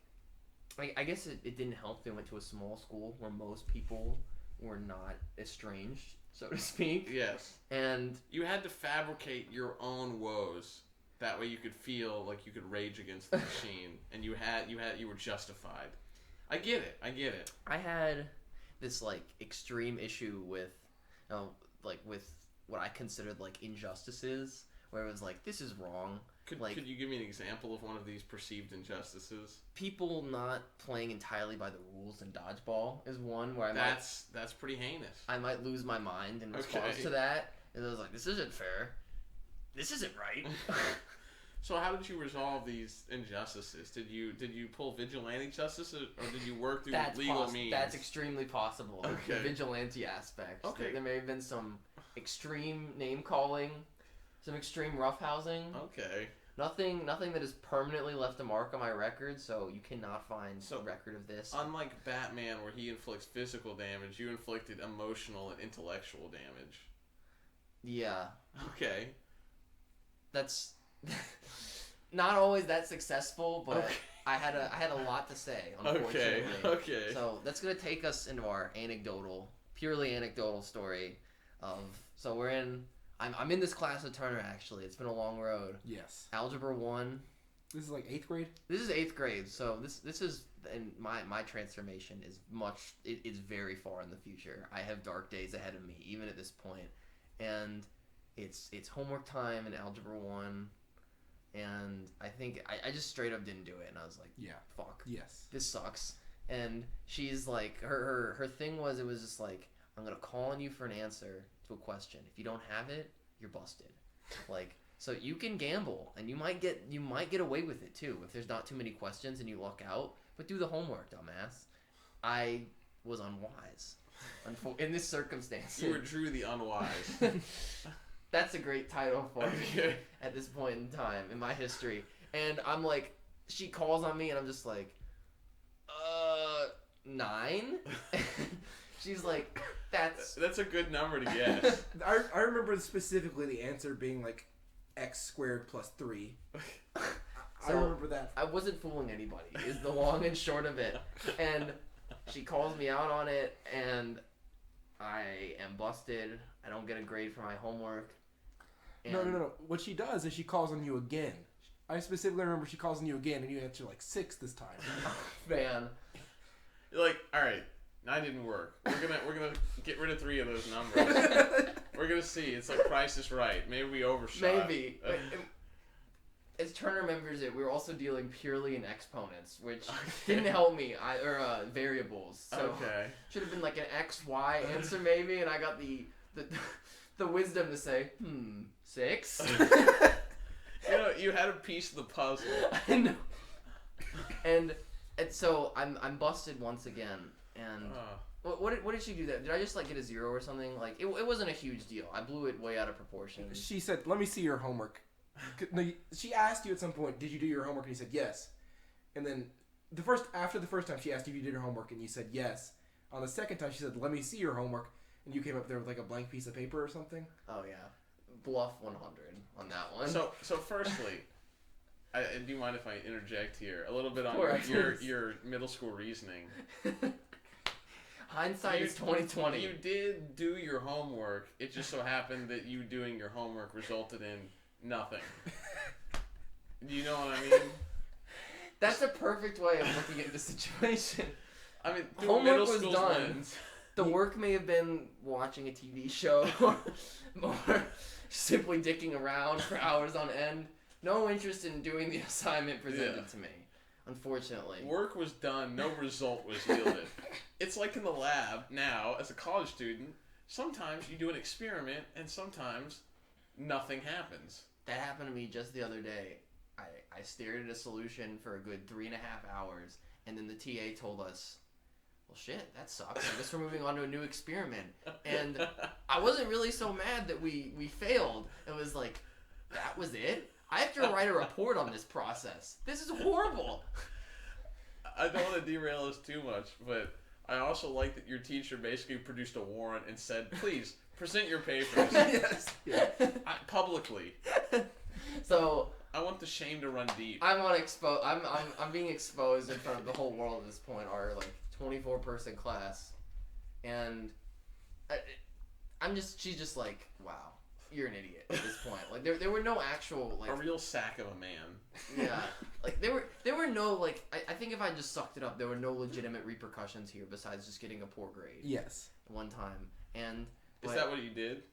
I guess it didn't help. They went to a small school where most people were not estranged, so to speak. Yes. And you had to fabricate your own woes. That way you could feel like you could rage against the machine, and you were justified. I get it. I had this like extreme issue with, with what I considered like injustices, where it was like, this is wrong. Could you give me an example of one of these perceived injustices? People not playing entirely by the rules in dodgeball is one where that's pretty heinous. I might lose my mind in response to that, and I was like, this isn't fair. This isn't right. So how did you resolve these injustices? Did you pull vigilante justice, or did you work through legal means? That's extremely possible. Okay. The vigilante aspect. Okay. There may have been some extreme name calling, some extreme roughhousing. Okay. Nothing that has permanently left a mark on my record, so you cannot find a record of this. Unlike Batman, where he inflicts physical damage, you inflicted emotional and intellectual damage. Yeah. Okay. That's not always that successful, but okay. I had a lot to say, unfortunately. Okay. So that's gonna take us into our purely anecdotal story so we're in. I'm in this class with Turner, actually. It's been a long road. Yes. Algebra 1. This is like 8th grade? This is 8th grade, so this is, and my transformation is it's very far in the future. I have dark days ahead of me, even at this point. And it's homework time in Algebra 1, and I think I just straight up didn't do it, and I was like, yeah, fuck. Yes. This sucks. And she's like, her thing was, it was just like, I'm going to call on you for an answer to a question. If you don't have it, you're busted. Like, so you can gamble, and you might get away with it too if there's not too many questions and you luck out. But do the homework, dumbass. I was unwise in this circumstance. You were Drew the unwise. That's a great title for me at this point in time in my history. And I'm like, she calls on me, and I'm just like, 9. She's like, that's a good number to guess. I remember specifically the answer being like x squared plus 3. I remember that. I wasn't fooling anybody, is the long and short of it. And she calls me out on it, and I am busted. I don't get a grade for my homework. And No. What she does is she calls on you again. I specifically remember she calls on you again, and you answer like 6 this time. Man. You're like, all right. 9 didn't work. We're gonna get rid of 3 of those numbers. We're gonna see. It's like Price is Right. Maybe we overshot. Maybe. As Turner remembers it, we were also dealing purely in exponents, which didn't help me. Variables. So should have been like an XY answer maybe, and I got the wisdom to say, 6. You had a piece of the puzzle. I know. And so I'm busted once again. And what did she do that? Did I just like get a 0 or something? Like it wasn't a huge deal. I blew it way out of proportion. She said, "Let me see your homework." No, she asked you at some point, "Did you do your homework?" And you said yes. And then after the first time, she asked you if you did your homework, and you said yes. On the second time, she said, "Let me see your homework," and you came up there with like a blank piece of paper or something. Oh yeah, bluff 100 on that one. So firstly. Do you mind if I interject here a little bit on your middle school reasoning? Hindsight is 2020. You did do your homework. It just so happened that you doing your homework resulted in nothing. Do you know what I mean? That's a perfect way of looking at the situation. I mean, homework was done. The work may have been watching a TV show or simply dicking around for hours on end. No interest in doing the assignment presented to me, unfortunately. Work was done. No result was yielded. It's like in the lab now, as a college student, sometimes you do an experiment and sometimes nothing happens. That happened to me just the other day. I stared at a solution for a good 3.5 hours, and then the TA told us, well, shit, that sucks. I guess we're moving on to a new experiment. And I wasn't really so mad that we failed. It was like, that was it? I have to write a report on this process. This is horrible. I don't want to derail us too much, but I also like that your teacher basically produced a warrant and said, please, present your papers. Yes. Yeah. Publicly. So I want the shame to run deep. I'm being exposed in front of the whole world at this point. Our 24-person class, and she's just like, wow, you're an idiot at this point. Like there were no actual a real sack of a man. Yeah, there were no I think if I just sucked it up, there were no legitimate repercussions here besides just getting a poor grade. Yes. One time, and is that what you did?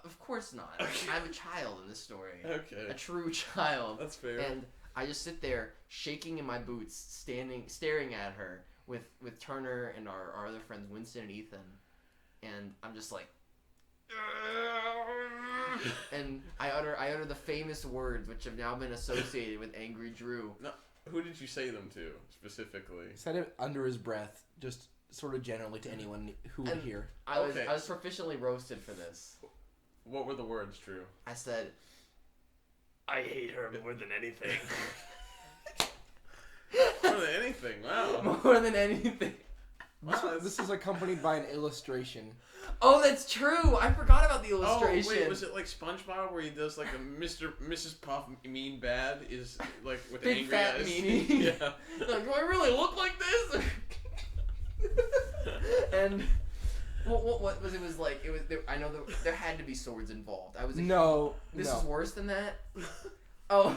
Of course not. Okay. I'm a child in this story. Okay. A true child. That's fair. And I just sit there, shaking in my boots, staring at her with Turner and our other friends, Winston and Ethan, and I'm just like, and I utter the famous words which have now been associated with Angry Drew. No, who did you say them to specifically? He said it under his breath, just sort of generally to anyone who would hear. I was proficiently roasted for this. What were the words, Drew? I said, I hate her more than anything. More than anything, wow. More than anything. This is accompanied by an illustration. Oh, that's true. I forgot about the illustration. Oh, wait, was it like SpongeBob where he does like a Mrs. Puff mean bad is like with big angry fat eyes? meanie. Yeah. Like, do I really look like this? And what was it? Was like it was. I know there had to be swords involved. I was like, no. This is worse than that. Oh.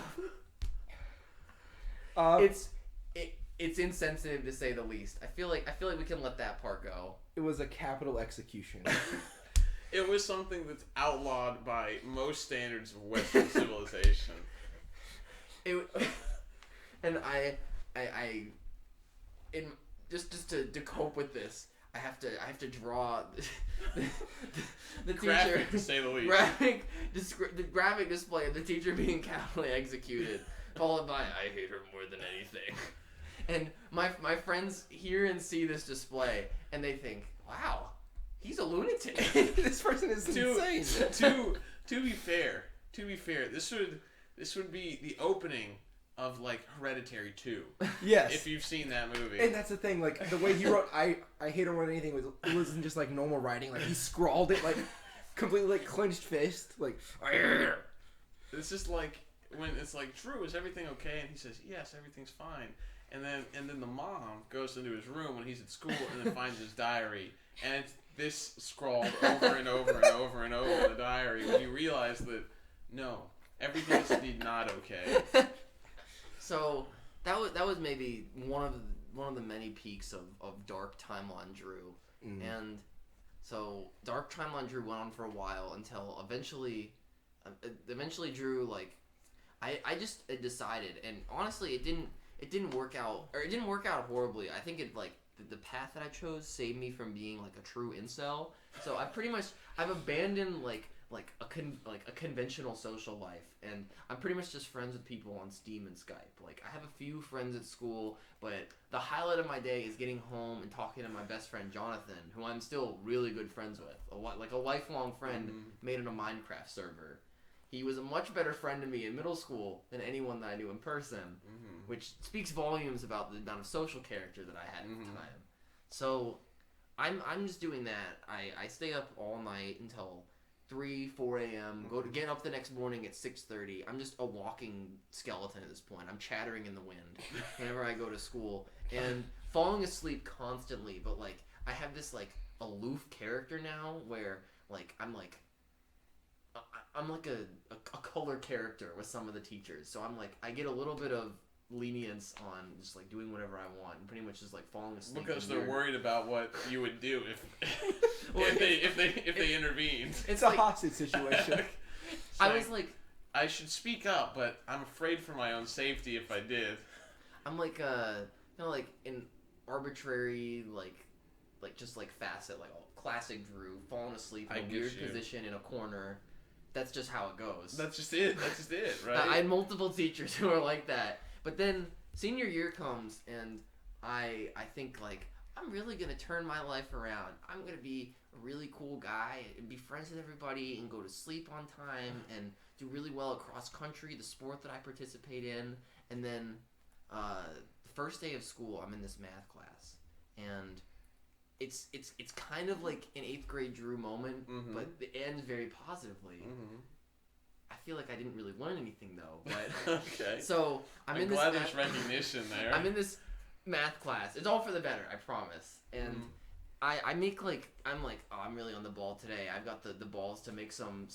It's insensitive to say the least. I feel like we can let that part go. It was a capital execution. It was something that's outlawed by most standards of Western civilization. And just to cope with this, I have to draw the graphic, teacher, to say the least. The graphic display of the teacher being capitally executed, followed by I hate her more than anything. And my friends hear and see this display, and they think, wow, he's a lunatic. This person is insane. To be fair, this would be the opening of like Hereditary 2. Yes. If you've seen that movie. And that's the thing, like the way he wrote I hate her more than anything it wasn't just like normal writing, like he scrawled it like completely like clenched fist, like it's just like when it's like, Drew, is everything okay? And he says, yes, everything's fine. And then the mom goes into his room when he's at school and then finds his diary, and it's this scrawled over and over and over and over in the diary when you realize that no, everything is indeed not okay. So that was maybe one of the many peaks of Dark Timeline Drew, and so Dark Timeline Drew went on for a while until eventually Drew, like I just decided, and honestly it didn't work out, or it didn't work out horribly. I think it like the path that I chose saved me from being like a true incel. So I've abandoned like a conventional social life, and I'm pretty much just friends with people on Steam and Skype. Like I have a few friends at school, but the highlight of my day is getting home and talking to my best friend Jonathan, who I'm still really good friends with, a lifelong friend made in a Minecraft server. He was a much better friend to me in middle school than anyone that I knew in person, which speaks volumes about the amount of social character that I had at the time. So I'm just doing that. I stay up all night until 4 a.m. Get up the next morning at 6:30. I'm just a walking skeleton at this point. I'm chattering in the wind whenever I go to school and falling asleep constantly. But like I have this like aloof character now where like I'm like a color character with some of the teachers. So I'm like I get a little bit of lenience on just like doing whatever I want and pretty much just like falling asleep. Because they're worried about what you would do if Well, if they intervened. It's a hostage situation. I was like, I should speak up, but I'm afraid for my own safety if I did. I'm like like an arbitrary like just like facet, like classic Drew falling asleep in a weird position in a corner. That's just how it goes. That's just it, right? I had multiple teachers who are like that. But then senior year comes and I think like I'm really gonna turn my life around. I'm gonna be a really cool guy and be friends with everybody and go to sleep on time and do really well at cross country, the sport that I participate in. And then the first day of school, I'm in this math class, and it's kind of like an 8th grade Drew moment, but it ends very positively. I feel like I didn't really learn anything though, but okay. So I'm glad there's recognition there. I'm in this math class. It's all for the better, I promise. And I make like I'm like, oh, I'm really on the ball today. I've got the balls to make some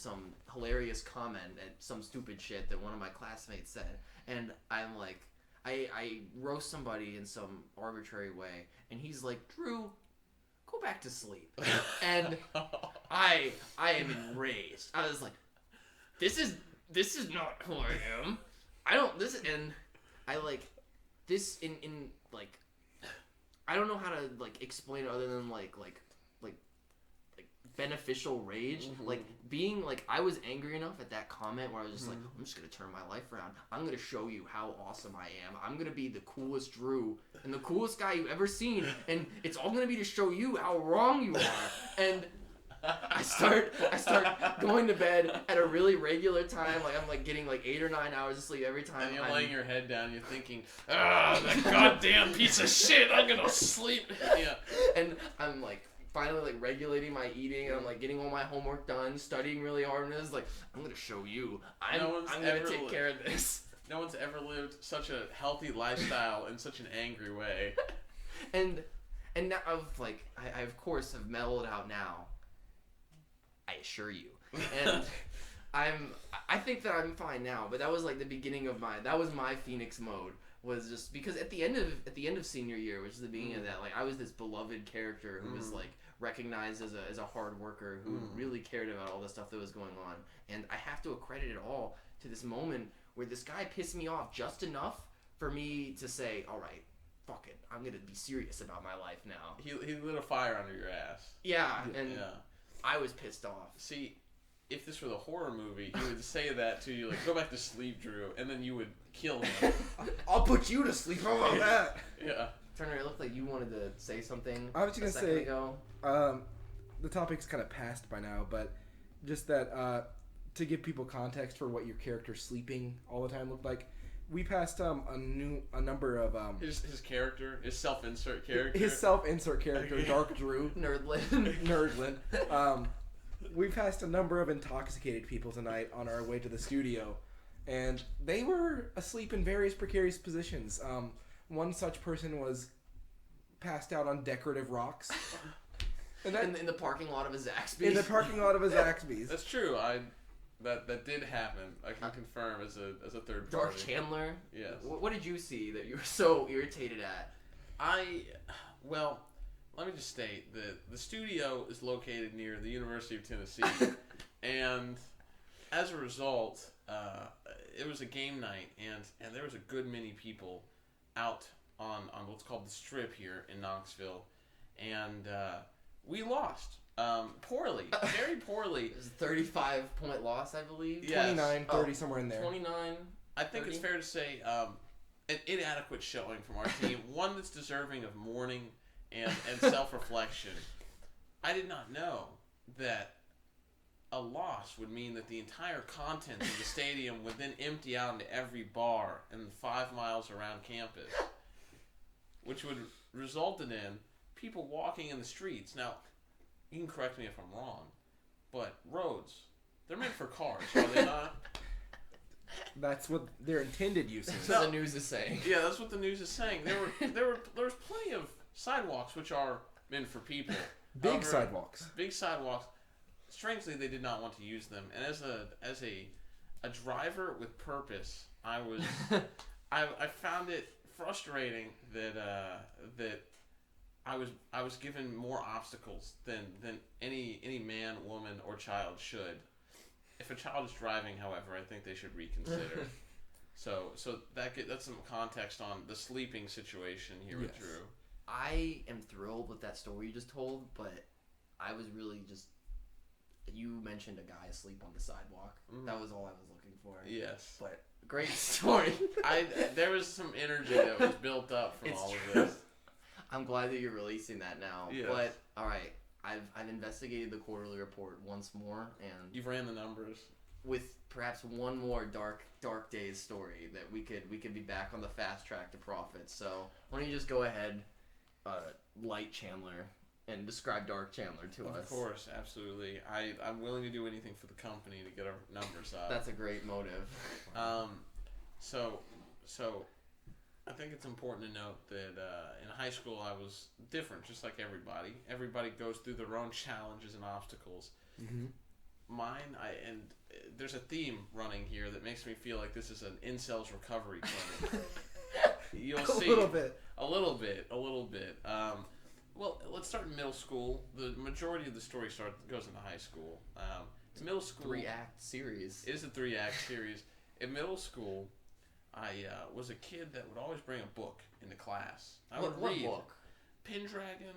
hilarious comment at some stupid shit that one of my classmates said, and I'm like, I roast somebody in some arbitrary way, and he's like, Drew, go back to sleep. And I am enraged. I was like, this is not who I am. I don't this and I like this in like I don't know how to like explain it other than like beneficial rage. Like being like I was angry enough at that comment where I was just like, I'm just gonna turn my life around. I'm gonna show you how awesome I am. I'm gonna be the coolest Drew and the coolest guy you've ever seen, and it's all gonna be to show you how wrong you are. And I start going to bed at a really regular time. Like I'm like getting like 8 or 9 hours of sleep every time. And you're laying your head down. You're thinking, that goddamn piece of shit. I'm gonna sleep. Yeah. And I'm like finally like regulating my eating. And I'm like getting all my homework done, studying really hard, and it's like I'm gonna show you. I'm gonna take care of this. No one's ever lived such a healthy lifestyle in such an angry way. And now I of course have mellowed out now. I assure you. And I think that I'm fine now, but that was like the beginning of my Phoenix mode, was just because at the end of senior year, which is the beginning of that, like I was this beloved character who was like recognized as a hard worker who really cared about all the stuff that was going on. And I have to accredit it all to this moment where this guy pissed me off just enough for me to say, all right, fuck it, I'm gonna be serious about my life now. He lit a fire under your ass. Yeah, and I was pissed off. See, if this were the horror movie, he would say that to you, like, go back to sleep, Drew, and then you would kill him. I'll put you to sleep. How about that? Yeah. Turner, it looked like you wanted to say something. I was just gonna say, ago. The topic's kind of past by now, but just that to give people context for what your character sleeping all the time looked like. We passed a number of his character, his self-insert character. His self-insert character, Dark Drew. Nerdlin. We passed a number of intoxicated people tonight on our way to the studio, and they were asleep in various precarious positions. One such person was passed out on decorative rocks. And in the parking lot of a Zaxby's. In the parking lot of a Zaxby's. That's true. That did happen. I can confirm as a third party. Dark Chandler. Yes. What did you see that you were so irritated at? Well, let me just state that the studio is located near the University of Tennessee, and as a result, it was a game night, and there was a good many people out on what's called the Strip here in Knoxville, and we lost. Poorly. Very poorly. It was a 35-point loss, I believe. Yes. 29, 30, somewhere in there. 29. I think 30? It's fair to say an inadequate showing from our team. One that's deserving of mourning and self-reflection. I did not know that a loss would mean that the entire contents of the stadium would then empty out into every bar in the 5 miles around campus, which would result in people walking in the streets. Now, you can correct me if I'm wrong, but roads, they're meant for cars, are they not? That's what their intended use is. That's what the news is saying. Yeah, that's what the news is saying. There was plenty of sidewalks which are meant for people. Big However, sidewalks. Big sidewalks. Strangely, they did not want to use them. And as a driver with purpose, I found it frustrating that I was given more obstacles than any man, woman, or child should. If a child is driving, however, I think they should reconsider. So that's some context on the sleeping situation here with Drew. I am thrilled with that story you just told, but I was really just... You mentioned a guy asleep on the sidewalk. Mm-hmm. That was all I was looking for. Yes. But great story. There was some energy that was built up from all of this. I'm glad that you're releasing that now. Yes. But, alright, I've investigated the quarterly report once more, and... You've ran the numbers. With perhaps one more dark days story that we could be back on the fast track to profit. So why don't you just go ahead, light Chandler, and describe Dark Chandler to us. Of course, absolutely. I'm willing to do anything for the company to get our numbers up. That's a great motive. So I think it's important to note that in high school I was different, just like everybody. Everybody goes through their own challenges and obstacles. Mm-hmm. There's a theme running here that makes me feel like this is an incels recovery clinic. You'll see. A little bit. Well, let's start in middle school. The majority of the story goes into high school. It's middle school. 3-act series. It is a 3-act series. In middle school, I was a kid that would always bring a book into class. What book? Pendragon,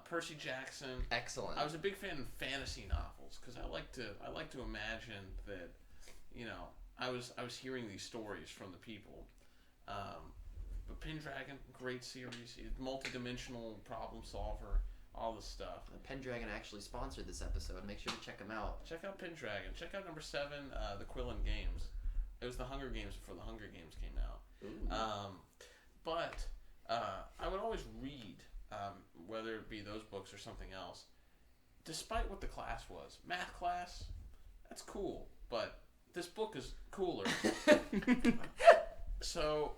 Percy Jackson. Excellent. I was a big fan of fantasy novels because I like to imagine that, I was hearing these stories from the people. But Pendragon, great series, multi-dimensional problem solver, all this stuff. Pendragon actually sponsored this episode. Make sure to check them out. Check out Pendragon. Check out number 7, the Quillen Games. It was the Hunger Games before the Hunger Games came out. But I would always read, whether it be those books or something else, despite what the class was. Math class, that's cool, but this book is cooler. So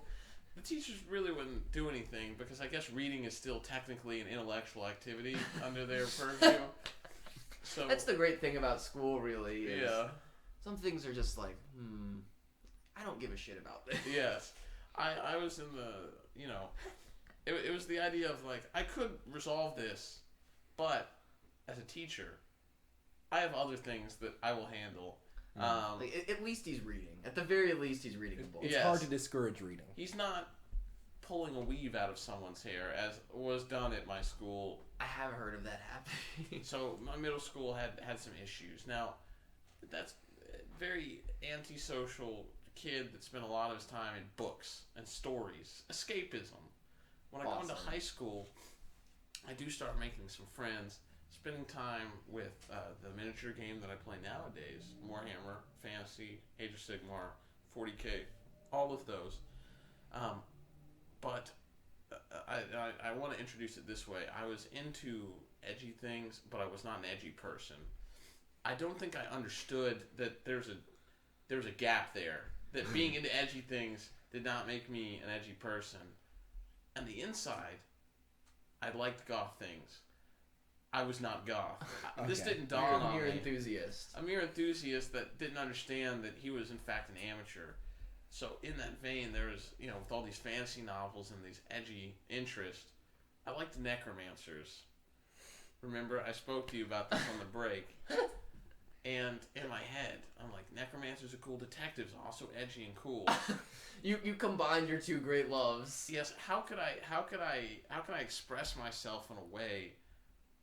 the teachers really wouldn't do anything because I guess reading is still technically an intellectual activity under their purview. So that's the great thing about school, really. Is some things are just like, I don't give a shit about this. Yes. I was in the, it was the idea of like, I could resolve this, but as a teacher, I have other things that I will handle. At least he's reading. At the very least, he's reading a book. It's hard to discourage reading. He's not pulling a weave out of someone's hair, as was done at my school. I have heard of that happening. So my middle school had some issues. Now, that's a very antisocial kid that spent a lot of his time in books and stories. Escapism. When I go into high school, I do start making some friends. Spending time with the miniature game that I play nowadays, Warhammer, Fantasy, Age of Sigmar, 40K, all of those. But I want to introduce it this way. I was into edgy things, but I was not an edgy person. I don't think I understood that there was a gap there. That being into edgy things did not make me an edgy person. On the inside, I liked goth things. I was not goth. Okay. This didn't dawn on me. You're a mere enthusiast. A mere enthusiast that didn't understand that he was in fact an amateur. So in that vein, there was, with all these fantasy novels and these edgy interests, I liked necromancers. Remember, I spoke to you about this on the break. And in my head, I'm like, necromancers are cool, detectives also edgy and cool. You combined your two great loves. Yes. How could I express myself in a way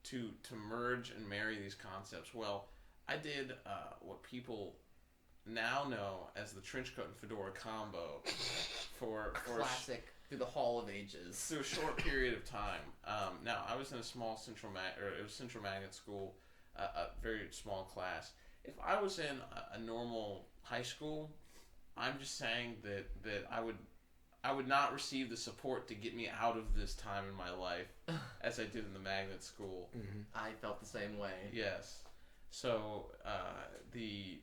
to merge and marry these concepts? Well, I did what people now know as the trench coat and fedora combo for classic through the Hall of Ages. Through a short period of time. Now I was in a small central magnet school, a very small class. If I was in a normal high school, I'm just saying that I would not receive the support to get me out of this time in my life as I did in the magnet school. Mm-hmm. I felt the same way. Yes. So the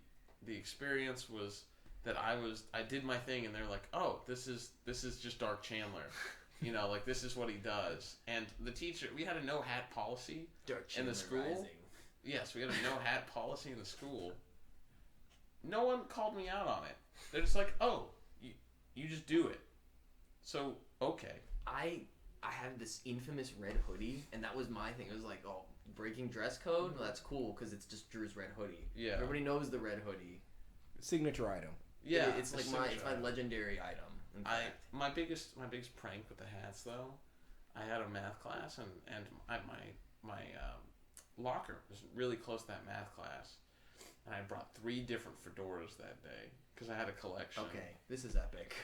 experience was that I did my thing and they're like, oh, this is just Dark Chandler. You know, like this is what he does. And the teacher, we had a no hat policy in the school. Rising. Yes, we had a no hat policy in the school. No one called me out on it. They're just like, oh, you just do it. So, okay. I had this infamous red hoodie, and that was my thing. It was like, oh, breaking dress code? Well, that's cool, because it's just Drew's red hoodie. Yeah. Everybody knows the red hoodie. Signature item. Yeah, It's like my legendary item. In fact. My biggest prank with the hats though, I had a math class and my locker was really close to that math class, and I brought 3 different fedoras that day because I had a collection. Okay, this is epic.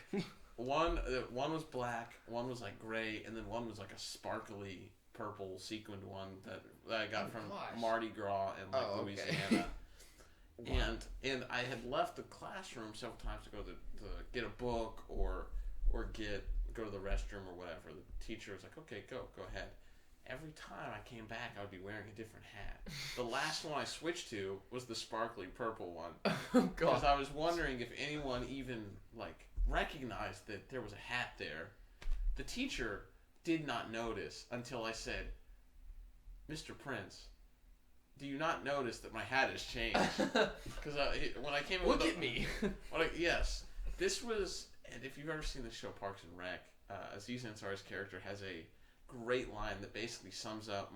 One was black, one was like gray, and then one was like a sparkly purple sequined one that I got from gosh. Mardi Gras in like Okay. Louisiana. And I had left the classroom several times to go to get a book or go to the restroom or whatever. The teacher was like, okay, go ahead. Every time I came back, I would be wearing a different hat. The last one I switched to was the sparkly purple one. Because I was wondering if anyone even like recognized that there was a hat there. The teacher did not notice until I said, Mr. Prince, do you not notice that my hat has changed? Because when I came in Look at me. Yes. This was, and if you've ever seen the show Parks and Rec, Aziz Ansari's character has a great line that basically sums up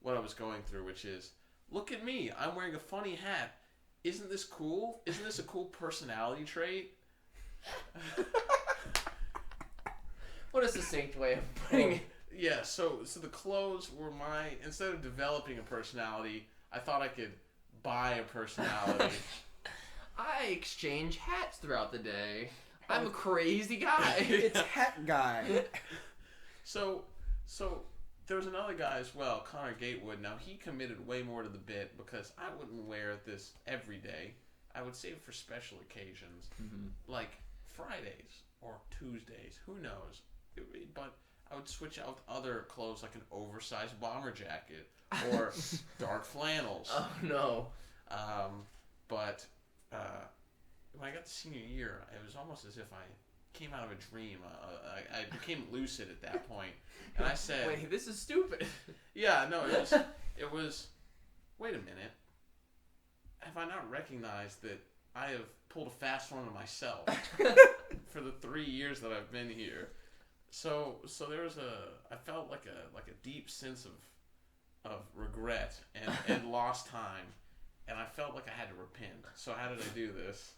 what I was going through, which is, look at me, I'm wearing a funny hat. Isn't this cool? Isn't this a cool personality trait? What a succinct way of putting it. Yeah, so the clothes were instead of developing a personality, I thought I could buy a personality. I exchange hats throughout the day. I'm a crazy guy. It's hat guy. So there was another guy as well, Connor Gatewood. Now, he committed way more to the bit because I wouldn't wear this every day. I would save it for special occasions, like Fridays or Tuesdays. Who knows? But I would switch out with other clothes like an oversized bomber jacket or dark flannels. Oh, no. But when I got to senior year, it was almost as if I came out of a dream. I became lucid at that point, and I said, Wait, this is stupid. "Yeah, no, it was. Wait a minute. Have I not recognized that I have pulled a fast one on myself for the 3 years that I've been here?" So there was I felt like a deep sense of regret and lost time, and I felt like I had to repent. So how did I do this?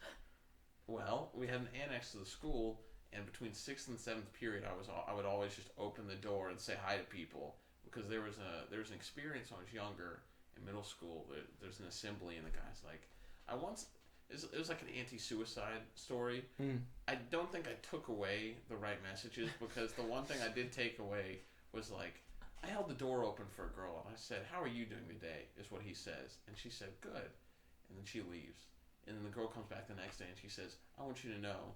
Well, we had an annex to the school, and between 6th and 7th period, I would always just open the door and say hi to people because there was an experience when I was younger in middle school. There's an assembly, and the guy's like, it was like an anti-suicide story. I don't think I took away the right messages because the one thing I did take away was like, I held the door open for a girl and I said, "How are you doing today?" is what he says. And she said, "Good." And then she leaves. And then the girl comes back the next day and she says, "I want you to know,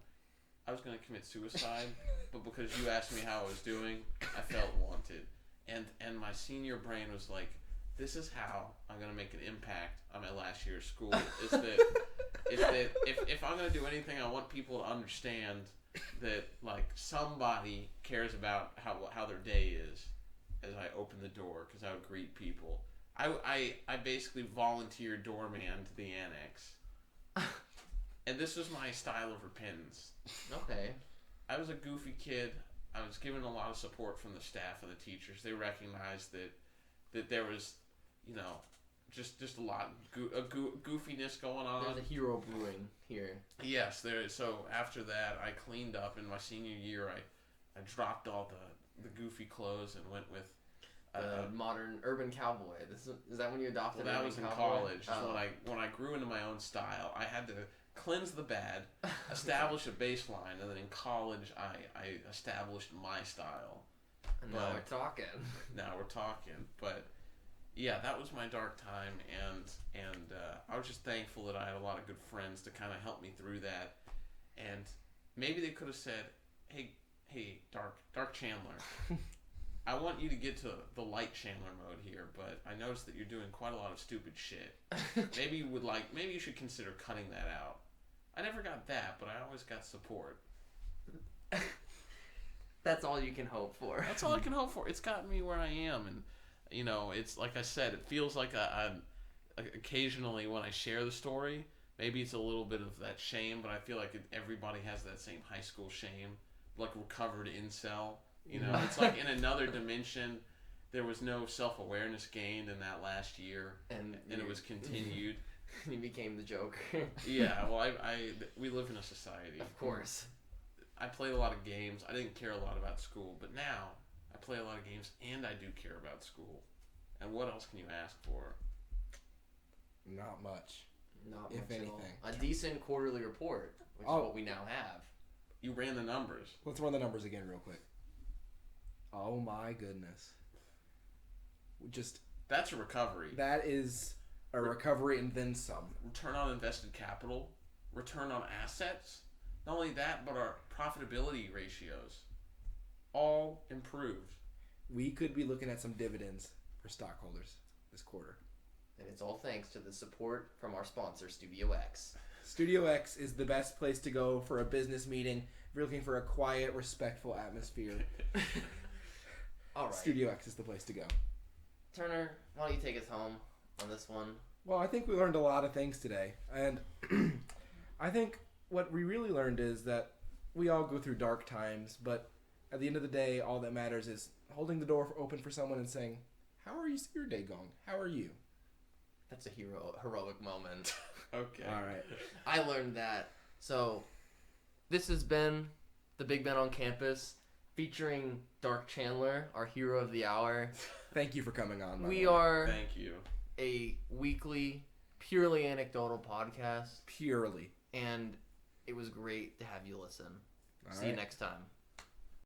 I was going to commit suicide, but because you asked me how I was doing, I felt wanted." And my senior brain was like, this is how I'm going to make an impact on my last year of school. Is that if I'm going to do anything, I want people to understand that like somebody cares about how their day is as I open the door, because I would greet people. I basically volunteered doorman to the annex. And this was my style of repentance. Okay. I was a goofy kid. I was given a lot of support from the staff and the teachers. They recognized that there was, just a lot of goofiness going on. There's a hero brewing here. Yes, there is. So after that, I cleaned up. In my senior year, I dropped all the goofy clothes and went with Modern urban cowboy. Is that when you adopted? Well, that urban was in cowboy? college. Oh. When I grew into my own style, I had to cleanse the bad, establish a baseline, and then in college, I established my style. And now we're talking. Now we're talking, but yeah, that was my dark time, and I was just thankful that I had a lot of good friends to kind of help me through that. And maybe they could have said, "Hey, Dark Chandler, I want you to get to the light Chandler mode here, but I noticed that you're doing quite a lot of stupid shit. Maybe you should consider cutting that out." I never got that, but I always got support. That's all you can hope for. That's all I can hope for. It's gotten me where I am, and it's like I said, it feels like occasionally when I share the story, maybe it's a little bit of that shame, but I feel like everybody has that same high school shame, like recovered incel. It's like in another dimension. There was no self-awareness gained in that last year, and it was continued. You became the joke. Yeah, well, we live in a society. Of course. I played a lot of games. I didn't care a lot about school, but now I play a lot of games, and I do care about school. And what else can you ask for? Not much. Not If much at all. anything. A decent quarterly report, which is what we now have. You ran the numbers. Let's run the numbers again real quick. Oh my goodness. That's a recovery. That is a recovery and then some. Return on invested capital, return on assets. Not only that, but our profitability ratios all improved. We could be looking at some dividends for stockholders this quarter. And it's all thanks to the support from our sponsor, Studio X. Studio X is the best place to go for a business meeting if you're looking for a quiet, respectful atmosphere. All right. Studio X is the place to go. Turner, why don't you take us home on this one? Well, I think we learned a lot of things today. And I think what we really learned is that we all go through dark times, but at the end of the day, all that matters is holding the door open for someone and saying, "How are your day going? How are you?" That's a heroic moment. Okay. All right. I learned that. So, this has been the Big Ben on Campus, featuring Dark Chandler, our hero of the hour. Thank you for coming on. We are Thank you. a weekly, purely anecdotal podcast, Purely. and it was great to have you listen. All See you right. next time.